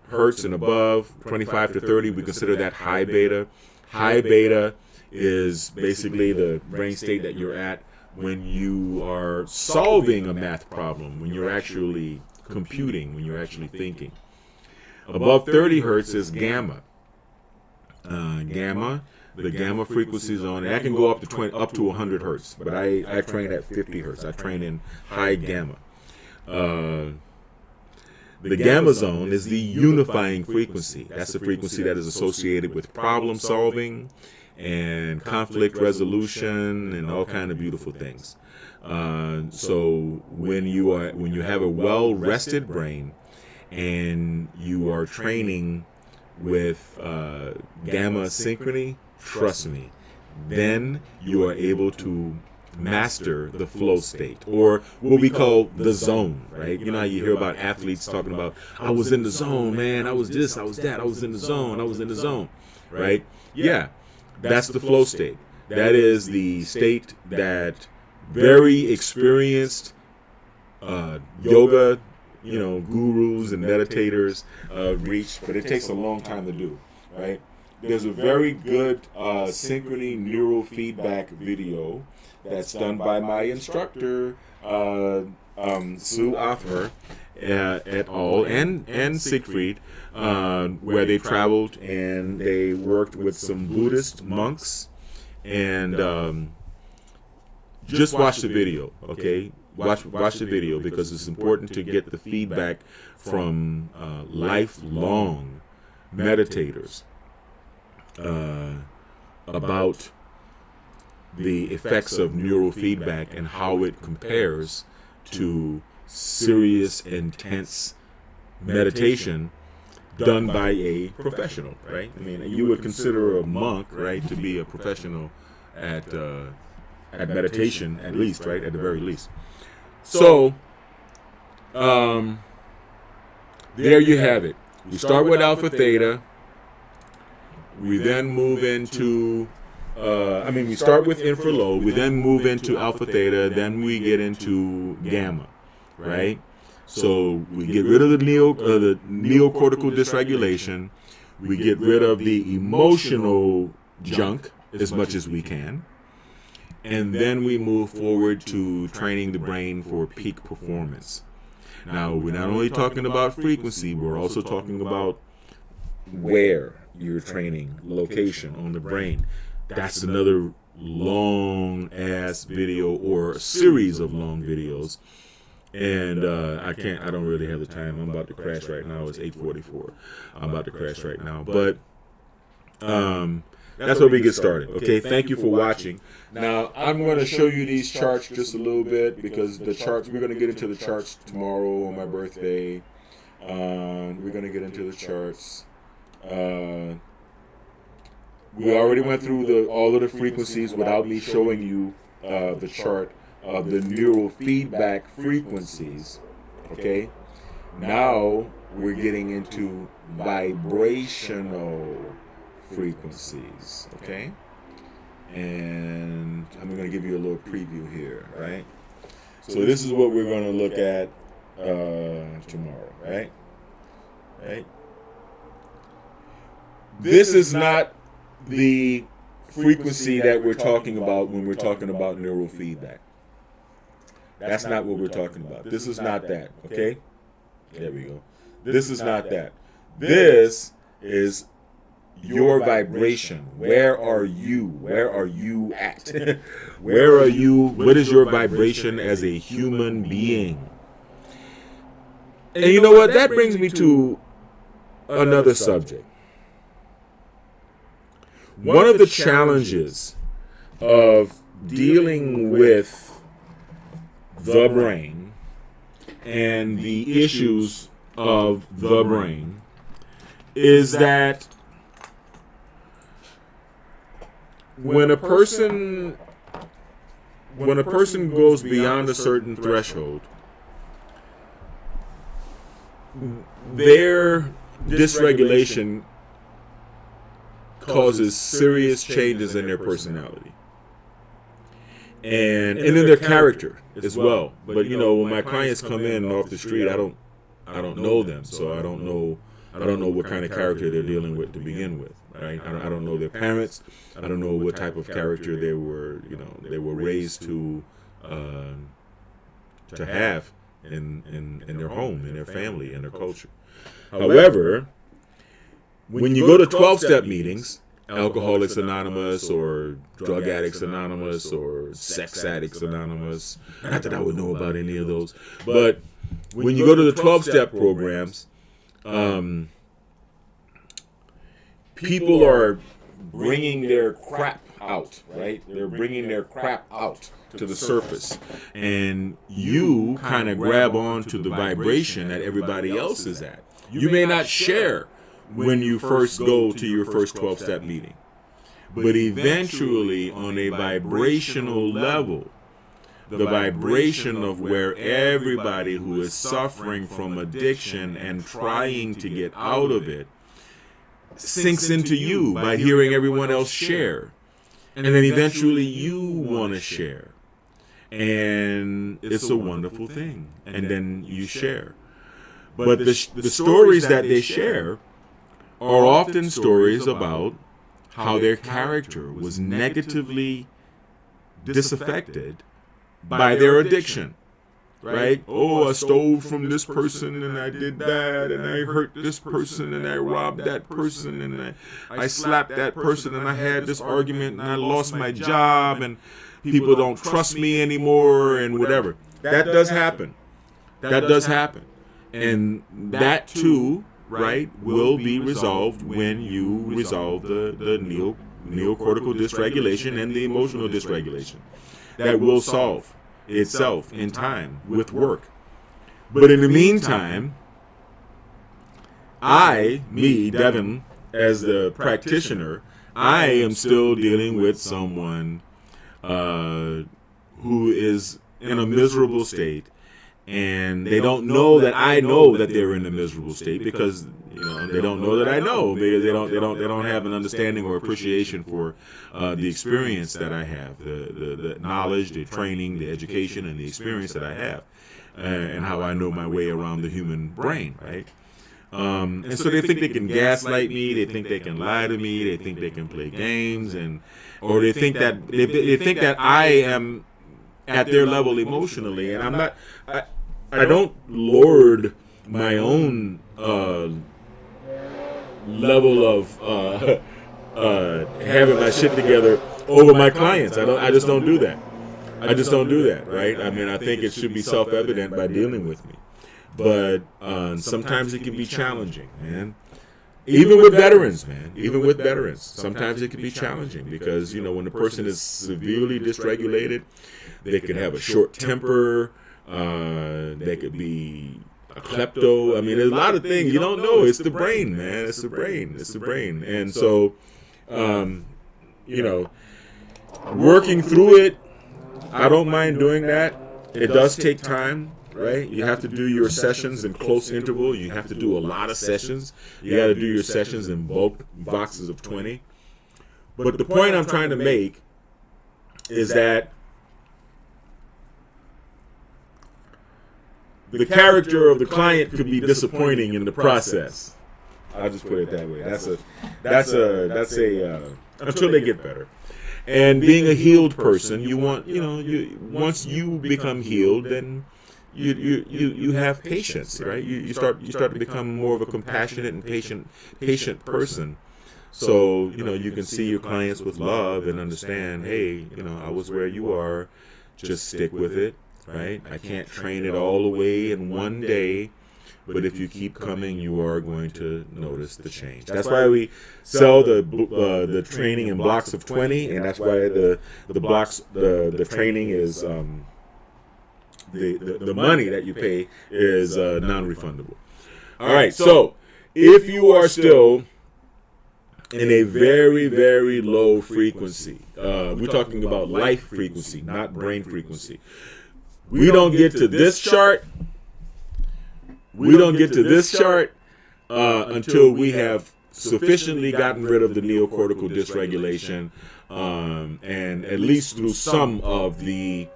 hertz and above, 25 to 30, we consider that high beta. High beta is basically the brain state that you're at when you are solving a math problem, when you're actually computing, when you're actually thinking. Above 30 hertz is gamma. The gamma frequency zone, and that can go up to 100 hertz, but I train at 50 hertz. I train in high gamma. The gamma zone is the unifying frequency. That's the frequency that is associated with problem solving and conflict resolution and all kind of beautiful things. So when you have a well-rested brain and you are training with gamma synchrony, trust me, then you are able to master the flow state, or what we call the zone, right? You know how you hear about athletes talking about, I was in the zone, man, I was this, I was that, I was in the zone, right? Yeah, that's the flow state. That is the state that very experienced yoga, gurus and meditators reach, but it takes a long time to do, right? There's a very good synchrony neurofeedback video that's done by my instructor, Sue Othmer, et al., and Siegfried, where they traveled and they worked with some Buddhist monks. And just watch the video, okay? Watch the video, because it's important to get the feedback from lifelong meditators about the effects of neurofeedback and how it compares to serious, intense meditation done by a professional, right? I mean, you would consider a monk, right, to be a professional at meditation, at least, right, at the very least. So, there you have it. We start with alpha theta. We then move into, we start with infralow. We then move into alpha theta. Then we get into gamma, right? So we get rid of the neocortical dysregulation. We get rid of the emotional junk as much as we can. And then we move forward to training the brain for peak performance. Now, we're not only talking about frequency, we're also talking about where you're training, location on the brain. That's another long-ass video, or a series of long videos. And I don't really have the time. I'm about to crash right now. It's 8:44. I'm about to crash right now. But that's where we get started. Okay, thank you for watching. Now, I'm going to show you these charts just a little bit, because the charts, we're going to get into the charts tomorrow on my birthday. We're going to get into the charts. We already went through all of the frequencies without me showing you the chart of the neurofeedback frequencies. Okay, now we're getting into vibrational frequencies. Okay, and I'm going to give you a little preview here, right? So this is what we're going to look at tomorrow, right? This is not the frequency that we're talking about when we're talking about neurofeedback. That's not what we're talking about. This is not that, okay? There we go. This is not that. This is your vibration. Where are you? Where are you at? Where are you? What is your vibration as a human being? And you know what? That brings me to another subject. One of the challenges of dealing with the brain and the issues of the brain is that when a person goes beyond a certain threshold, their dysregulation causes serious changes in their personality and in their character as well. But when my clients come in off the street, I don't know them, so I don't know what kind of character they're dealing with to begin with, right? I don't know their parents. I don't know what type of character they were raised to have in their home, in their family, in their culture. However, when you go to 12-step meetings, Alcoholics Anonymous or Drug Addicts Anonymous or Sex Addicts Anonymous, not that I would know about any of those, but when you go to the 12-step programs, people are bringing their crap out, right? They're bringing their crap out to the surface. And you kind of grab on to the vibration that everybody else is at. You may not share when you first go to your first 12-step meeting. But eventually, on a vibrational level, the vibration of where everybody who is suffering from addiction and trying to get out of it sinks into you by hearing everyone else share. And then eventually you want to share. And it's a wonderful thing. And then you share. But the stories that they share are often stories about how their character was negatively disaffected by their addiction, right? Oh, I stole from this person and I did that and I hurt this person and I robbed that person and I slapped that person and I had this argument and I lost my job and people don't trust me anymore and whatever. That does happen. That does happen. And that too, right, will be resolved when you resolve the neocortical dysregulation and the emotional dysregulation. That will solve itself in time with work. But in the meantime, Devin, as the practitioner, I am still dealing with someone who is in a miserable state. And they don't know that I know that they're in a miserable state because they don't know that I know because they don't have an understanding or appreciation for the experience that I have, the knowledge, the training, the education, and the experience that I have, and how I know my way around the human brain, right? And so they think they can gaslight me, they think they can lie to me, they think they can play games, or they think that I am at their level emotionally, and I'm not. I don't lord my own level of having my shit together over my clients. I just don't do that. I just don't do that, right? I mean, I think it should be self-evident by dealing with me, but sometimes it can be challenging, man. Even with veterans, man. Even with veterans, sometimes it can be challenging because when the person is severely dysregulated, they could have a short temper. They could be a klepto. I mean, there's a lot of things you don't know. It's the brain, man. It's the brain. It's the brain. And so, working through it, I don't mind doing that. It does take time, right? You have to do your sessions in close interval. You have to do a lot of sessions. You got to do your sessions in bulk boxes of 20. But the point I'm trying to make is that the character of the client could be disappointing in the process. I'll just put it that way. That's a until they get better. And being a healed person, you want once you become healed, then you have patience, right? You start to become more of a compassionate and patient person. So you can see your clients with love and understand. Hey, I was where you are. Just stick with it. Right? I can't train it all the way in one day, but if you keep coming, you are going to notice the change. That's why we sell the training in blocks of 20, and that's why the training is the money that you pay is non-refundable. All right, so if you are still in a very, very low frequency, we're talking about life frequency, not brain frequency. We don't get to this chart. We don't get to this chart until we have sufficiently gotten rid of the neocortical dysregulation, and at least through some of the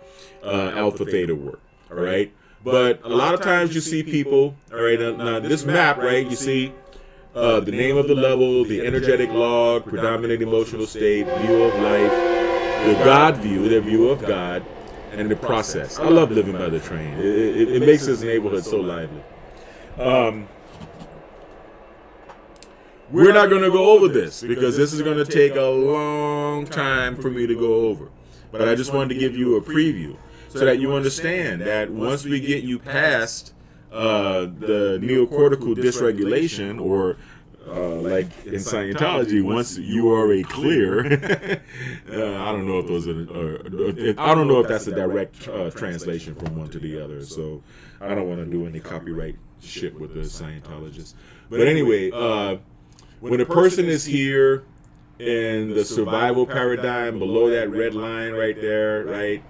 alpha theta work. All right, but a lot of times you see people. All right, now this map, right? You see the name of the level, the energetic log, predominant emotional state, view of life, the God view, their view of God. And the process. I love living by the train. It makes this neighborhood so lively. We're not going to go over this because this is going to take a long time for me to go over. But I just wanted to give you a preview so that you understand that once we get you past the neocortical dysregulation or like in Scientology, once you are a clear, I don't know if those are, I don't know if that's a direct translation from one to the other. So I don't want to do any copyright shit with the Scientologists. But anyway, when a person is here in the survival paradigm below that red line right there, right?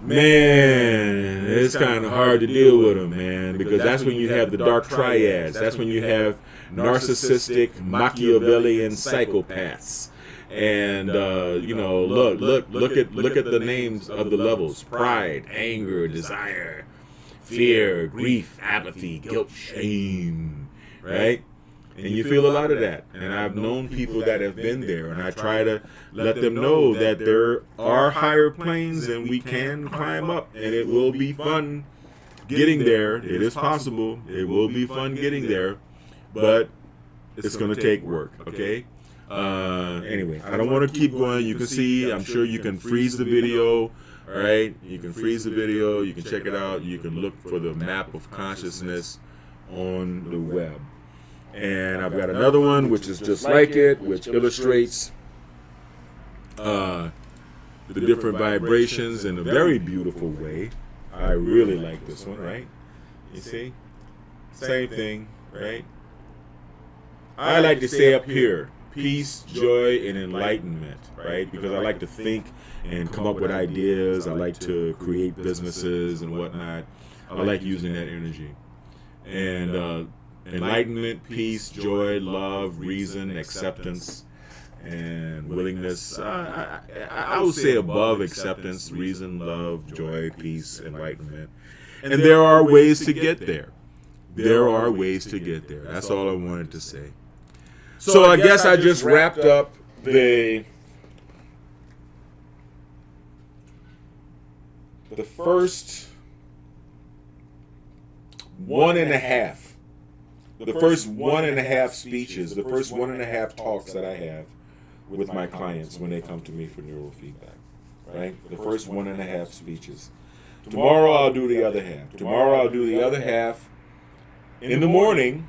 Man, it's kind of hard to deal with them, man, because that's when you have the dark triads. That's when you have narcissistic, Machiavellian psychopaths. And you know, look at the names of the levels: pride, anger, desire, fear, grief, apathy, guilt, shame, right? And you feel a lot of that. And I've known people that have been there, and I try to let them know that there are higher planes and we can climb up, and it will be fun getting there. It is possible. It will be fun getting there, but it's going to take work, okay? Anyway, I don't want to keep going. You can see, I'm sure you can freeze the video, all right? You can freeze the video. You can check it out. You can look for the map of consciousness on the web. And I've got another one which is just like it, which illustrates the different vibrations in a very beautiful way. I really like this one, right? You see? Same thing, right? I like to say up here, peace, joy, and enlightenment, right? Because I like to think and come up with ideas. I like to create businesses and whatnot. I like using that energy. And enlightenment, peace, joy, love, reason, acceptance, and willingness. I would say above acceptance, reason, love, joy, peace, enlightenment. And there are ways to get there. There are ways to get there. That's all I wanted to say. So I guess I just wrapped up the first one and a half. The first 1.5 speeches, the first 1.5 talks that I have with my clients when they come to me for neurofeedback, right? The first 1.5 speeches. Tomorrow I'll do the other half. Tomorrow I'll do the other half in the morning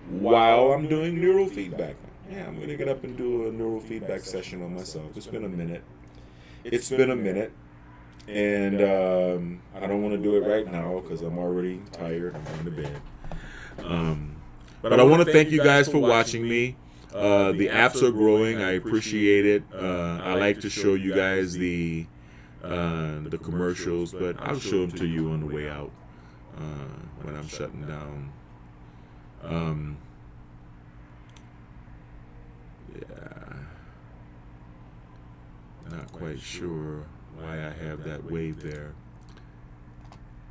while I'm doing neurofeedback. Yeah, I'm going to get up and do a neurofeedback session on myself. It's been a minute. And I don't want to do it right now because I'm already tired. I'm going to bed. But I want to thank you guys for watching me. The apps are growing. I appreciate it. I like to show you guys the commercials, but I'll show them to you on the way out when I'm shutting down. Yeah, not quite sure why I have that wave there.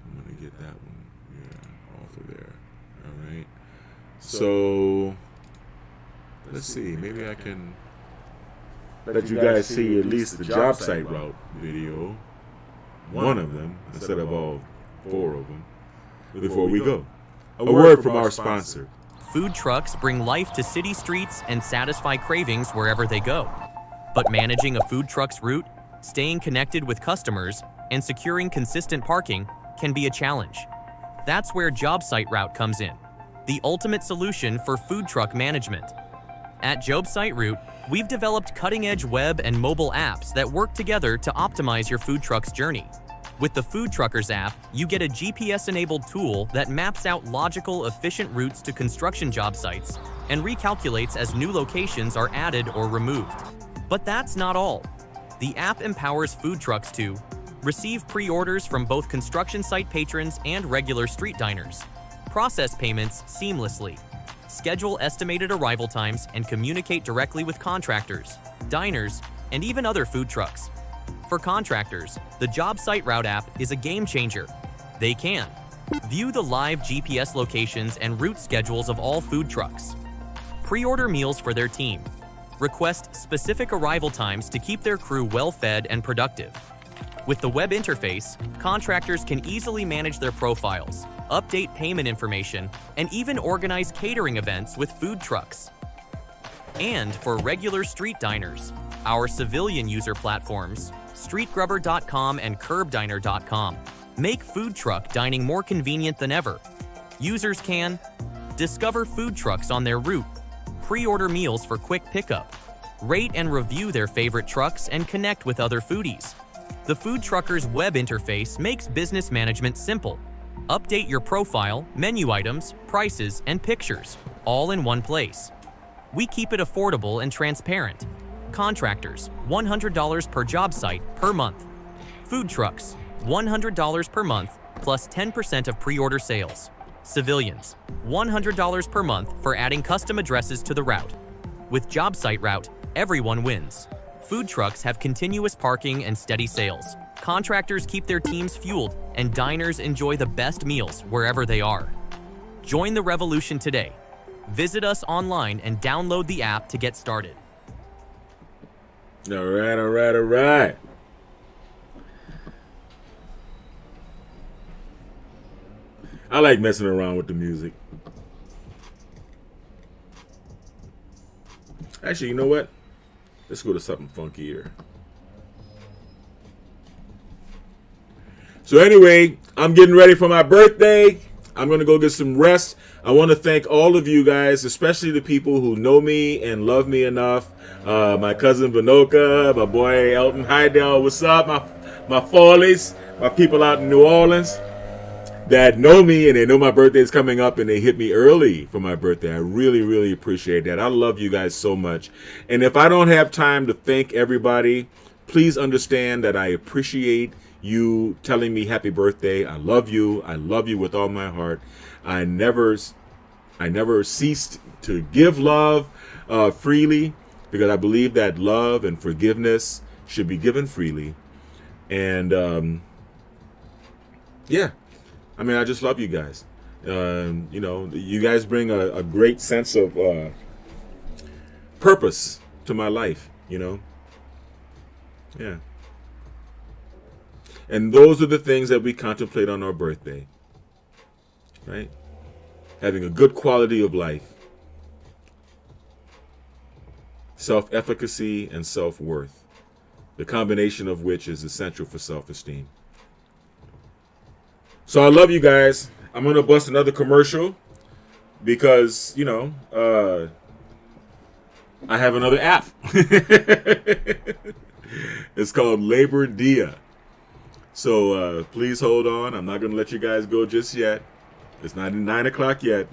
I'm gonna get that one, yeah, off of there. All right. So let's see. Maybe I can let you guys see at least the job site route video, one of them instead of all 4 of them, before we go. A word from our sponsor. Food trucks bring life to city streets and satisfy cravings wherever they go. But managing a food truck's route, staying connected with customers, and securing consistent parking can be a challenge. That's where Job Site Route comes in, the ultimate solution for food truck management. At Job Site Route, we've developed cutting-edge web and mobile apps that work together to optimize your food truck's journey. With the Food Truckers app, you get a GPS-enabled tool that maps out logical, efficient routes to construction job sites and recalculates as new locations are added or removed. But that's not all. The app empowers food trucks to receive pre-orders from both construction site patrons and regular street diners, process payments seamlessly, schedule estimated arrival times, and communicate directly with contractors, diners, and even other food trucks. For contractors, the Job Site Route app is a game changer. They can view the live GPS locations and route schedules of all food trucks, pre-order meals for their team, request specific arrival times to keep their crew well-fed and productive. With the web interface, contractors can easily manage their profiles, update payment information, and even organize catering events with food trucks. And for regular street diners, our civilian user platforms, StreetGrubber.com and CurbDiner.com, make food truck dining more convenient than ever. Users can Discover food trucks on their route. Pre-order meals for quick pickup. Rate and review their favorite trucks and connect with other foodies. The Food Trucker's web interface makes business management simple. Update your profile, menu items, prices, and pictures, all in one place. We keep it affordable and transparent. Contractors, $100 per job site per month. Food trucks, $100 per month plus 10% of pre-order sales. Civilians, $100 per month for adding custom addresses to the route. With Job Site Route, everyone wins. Food trucks have continuous parking and steady sales. Contractors keep their teams fueled, and diners enjoy the best meals wherever they are. Join the revolution today. Visit us online and download the app to get started. All right, all right, all right. I like messing around with the music. Actually, you know what? Let's go to something funkier. So anyway, I'm getting ready for my birthday. I'm going to go get some rest. I want to thank all of you guys, especially the people who know me and love me enough. My cousin Vanoka, my boy Elton Hydell, what's up? My Follies, my people out in New Orleans that know me and they know my birthday is coming up and they hit me early for my birthday. I really, really appreciate that. I love you guys so much. And if I don't have time to thank everybody, please understand that I appreciate you telling me happy birthday. I love you. I love you with all my heart. I never ceased to give love freely because I believe that love and forgiveness should be given freely. And yeah, I mean, I just love you guys. You know, you guys bring a great sense of purpose to my life, you know. Yeah. And those are the things that we contemplate on our birthday, right? Having a good quality of life, self-efficacy, and self-worth, the combination of which is essential for self-esteem. So I love you guys. I'm going to bust another commercial because, you know, I have another app. It's called Labor Dia. So please hold on. I'm not going to let you guys go just yet. It's not 9 o'clock yet.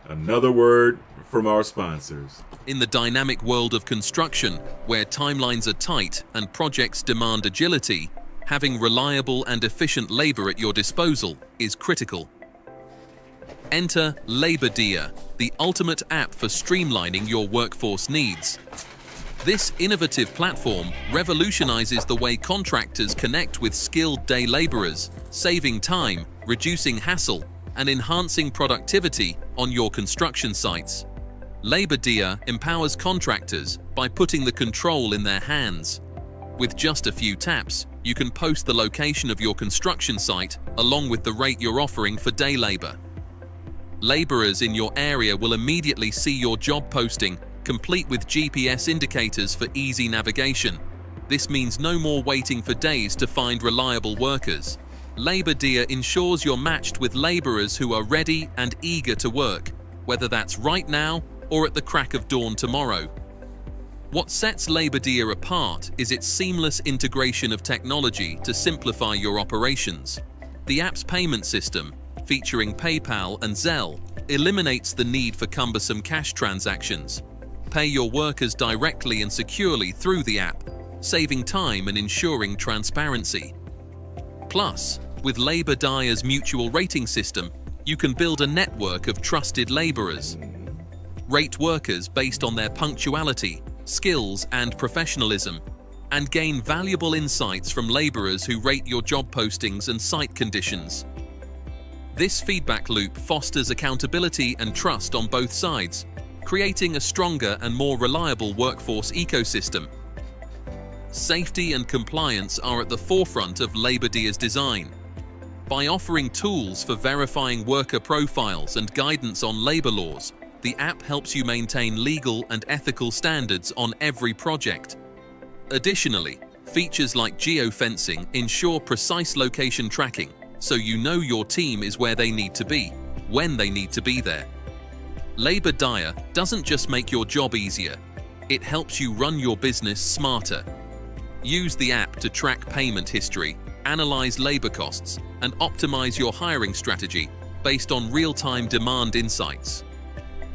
Another word from our sponsors. In the dynamic world of construction, where timelines are tight and projects demand agility, having reliable and efficient labor at your disposal is critical. Enter Labor Dia, the ultimate app for streamlining your workforce needs. This innovative platform revolutionizes the way contractors connect with skilled day laborers, saving time, reducing hassle, and enhancing productivity on your construction sites. Labor Dia empowers contractors by putting the control in their hands. With just a few taps, you can post the location of your construction site along with the rate you're offering for day labor. Laborers in your area will immediately see your job posting, complete with GPS indicators for easy navigation. This means no more waiting for days to find reliable workers. Labor Dia ensures you're matched with laborers who are ready and eager to work, whether that's right now or at the crack of dawn tomorrow. What sets Labor Dia apart is its seamless integration of technology to simplify your operations. The app's payment system, featuring PayPal and Zelle, eliminates the need for cumbersome cash transactions. Pay your workers directly and securely through the app, saving time and ensuring transparency. Plus, with Labor Dia's mutual rating system, you can build a network of trusted laborers. Rate workers based on their punctuality, skills, and professionalism, and gain valuable insights from laborers who rate your job postings and site conditions. This feedback loop fosters accountability and trust on both sides, creating a stronger and more reliable workforce ecosystem. Safety and compliance are at the forefront of Labor Dia's design. By offering tools for verifying worker profiles and guidance on labor laws, the app helps you maintain legal and ethical standards on every project. Additionally, features like geofencing ensure precise location tracking, so you know your team is where they need to be, when they need to be there. Labor Dia doesn't just make your job easier, it helps you run your business smarter. Use the app to track payment history, analyze labor costs, and optimize your hiring strategy based on real-time demand insights.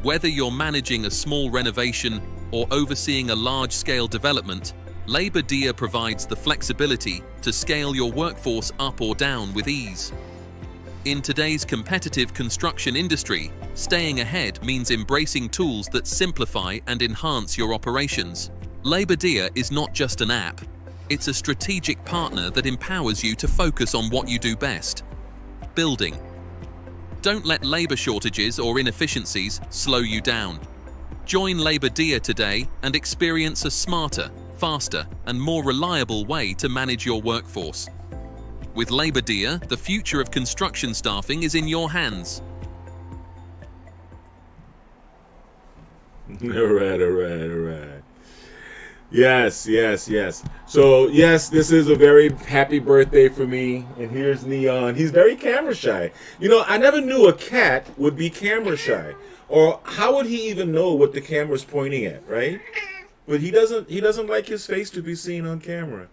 Whether you're managing a small renovation or overseeing a large-scale development, Labor Dia provides the flexibility to scale your workforce up or down with ease. In today's competitive construction industry, staying ahead means embracing tools that simplify and enhance your operations. Labor Dia is not just an app. It's a strategic partner that empowers you to focus on what you do best: building. Don't let labor shortages or inefficiencies slow you down. Join Labor Dia today and experience a smarter, faster, and more reliable way to manage your workforce. With Labor Dia, the future of construction staffing is in your hands. All right. Yes. So, yes, this is a very happy birthday for me. And here's Neon. He's very camera shy. You know, I never knew a cat would be camera shy. Or how would he even know what the camera's pointing at, right? But he doesn't like his face to be seen on camera.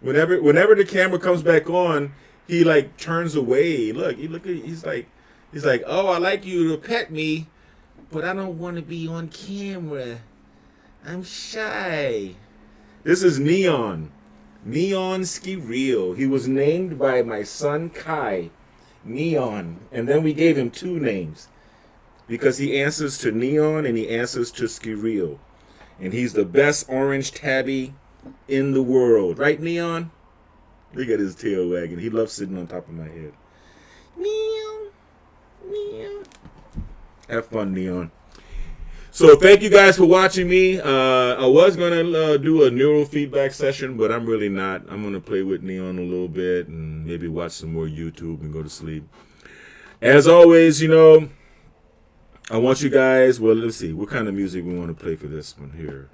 Whenever the camera comes back on, he like turns away. He's like, "Oh, I like you to pet me, but I don't want to be on camera. I'm shy." This is Neon Ski Real. He was named by my son Kai, Neon, and then we gave him two names because he answers to Neon and he answers to Ski Real, and he's the best orange tabby in the world, right, Neon? Look at his tail wagging. He loves sitting on top of my head. Neon. Have fun, Neon. So thank you guys for watching me. I was going to do a neural feedback session, but I'm really not. I'm going to play with Neon a little bit and maybe watch some more YouTube and go to sleep. As always, you know, I want you guys, well, let's see, what kind of music we want to play for this one here.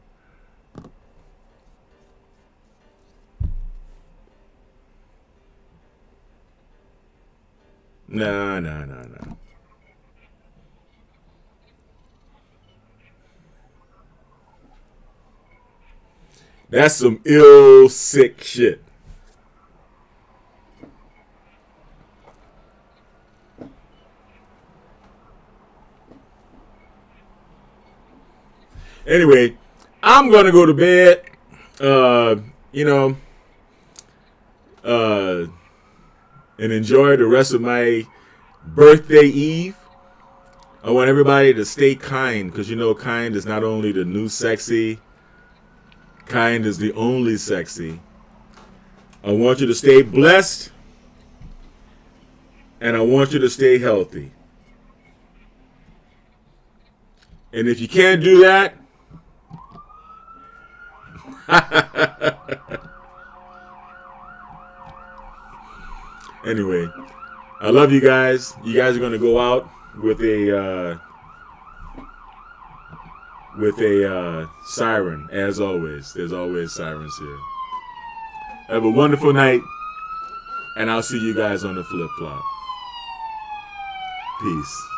No. That's some ill, sick shit. Anyway, I'm going to go to bed, and enjoy the rest of my birthday eve. I want everybody to stay kind, because, you know, kind is not only the new sexy, kind is the only sexy. I want you to stay blessed, and I want you to stay healthy. And if you can't do that, anyway, I love you guys. You guys are going to go out with a siren, as always. There's always sirens here. Have a wonderful night, and I'll see you guys on the flip-flop. Peace.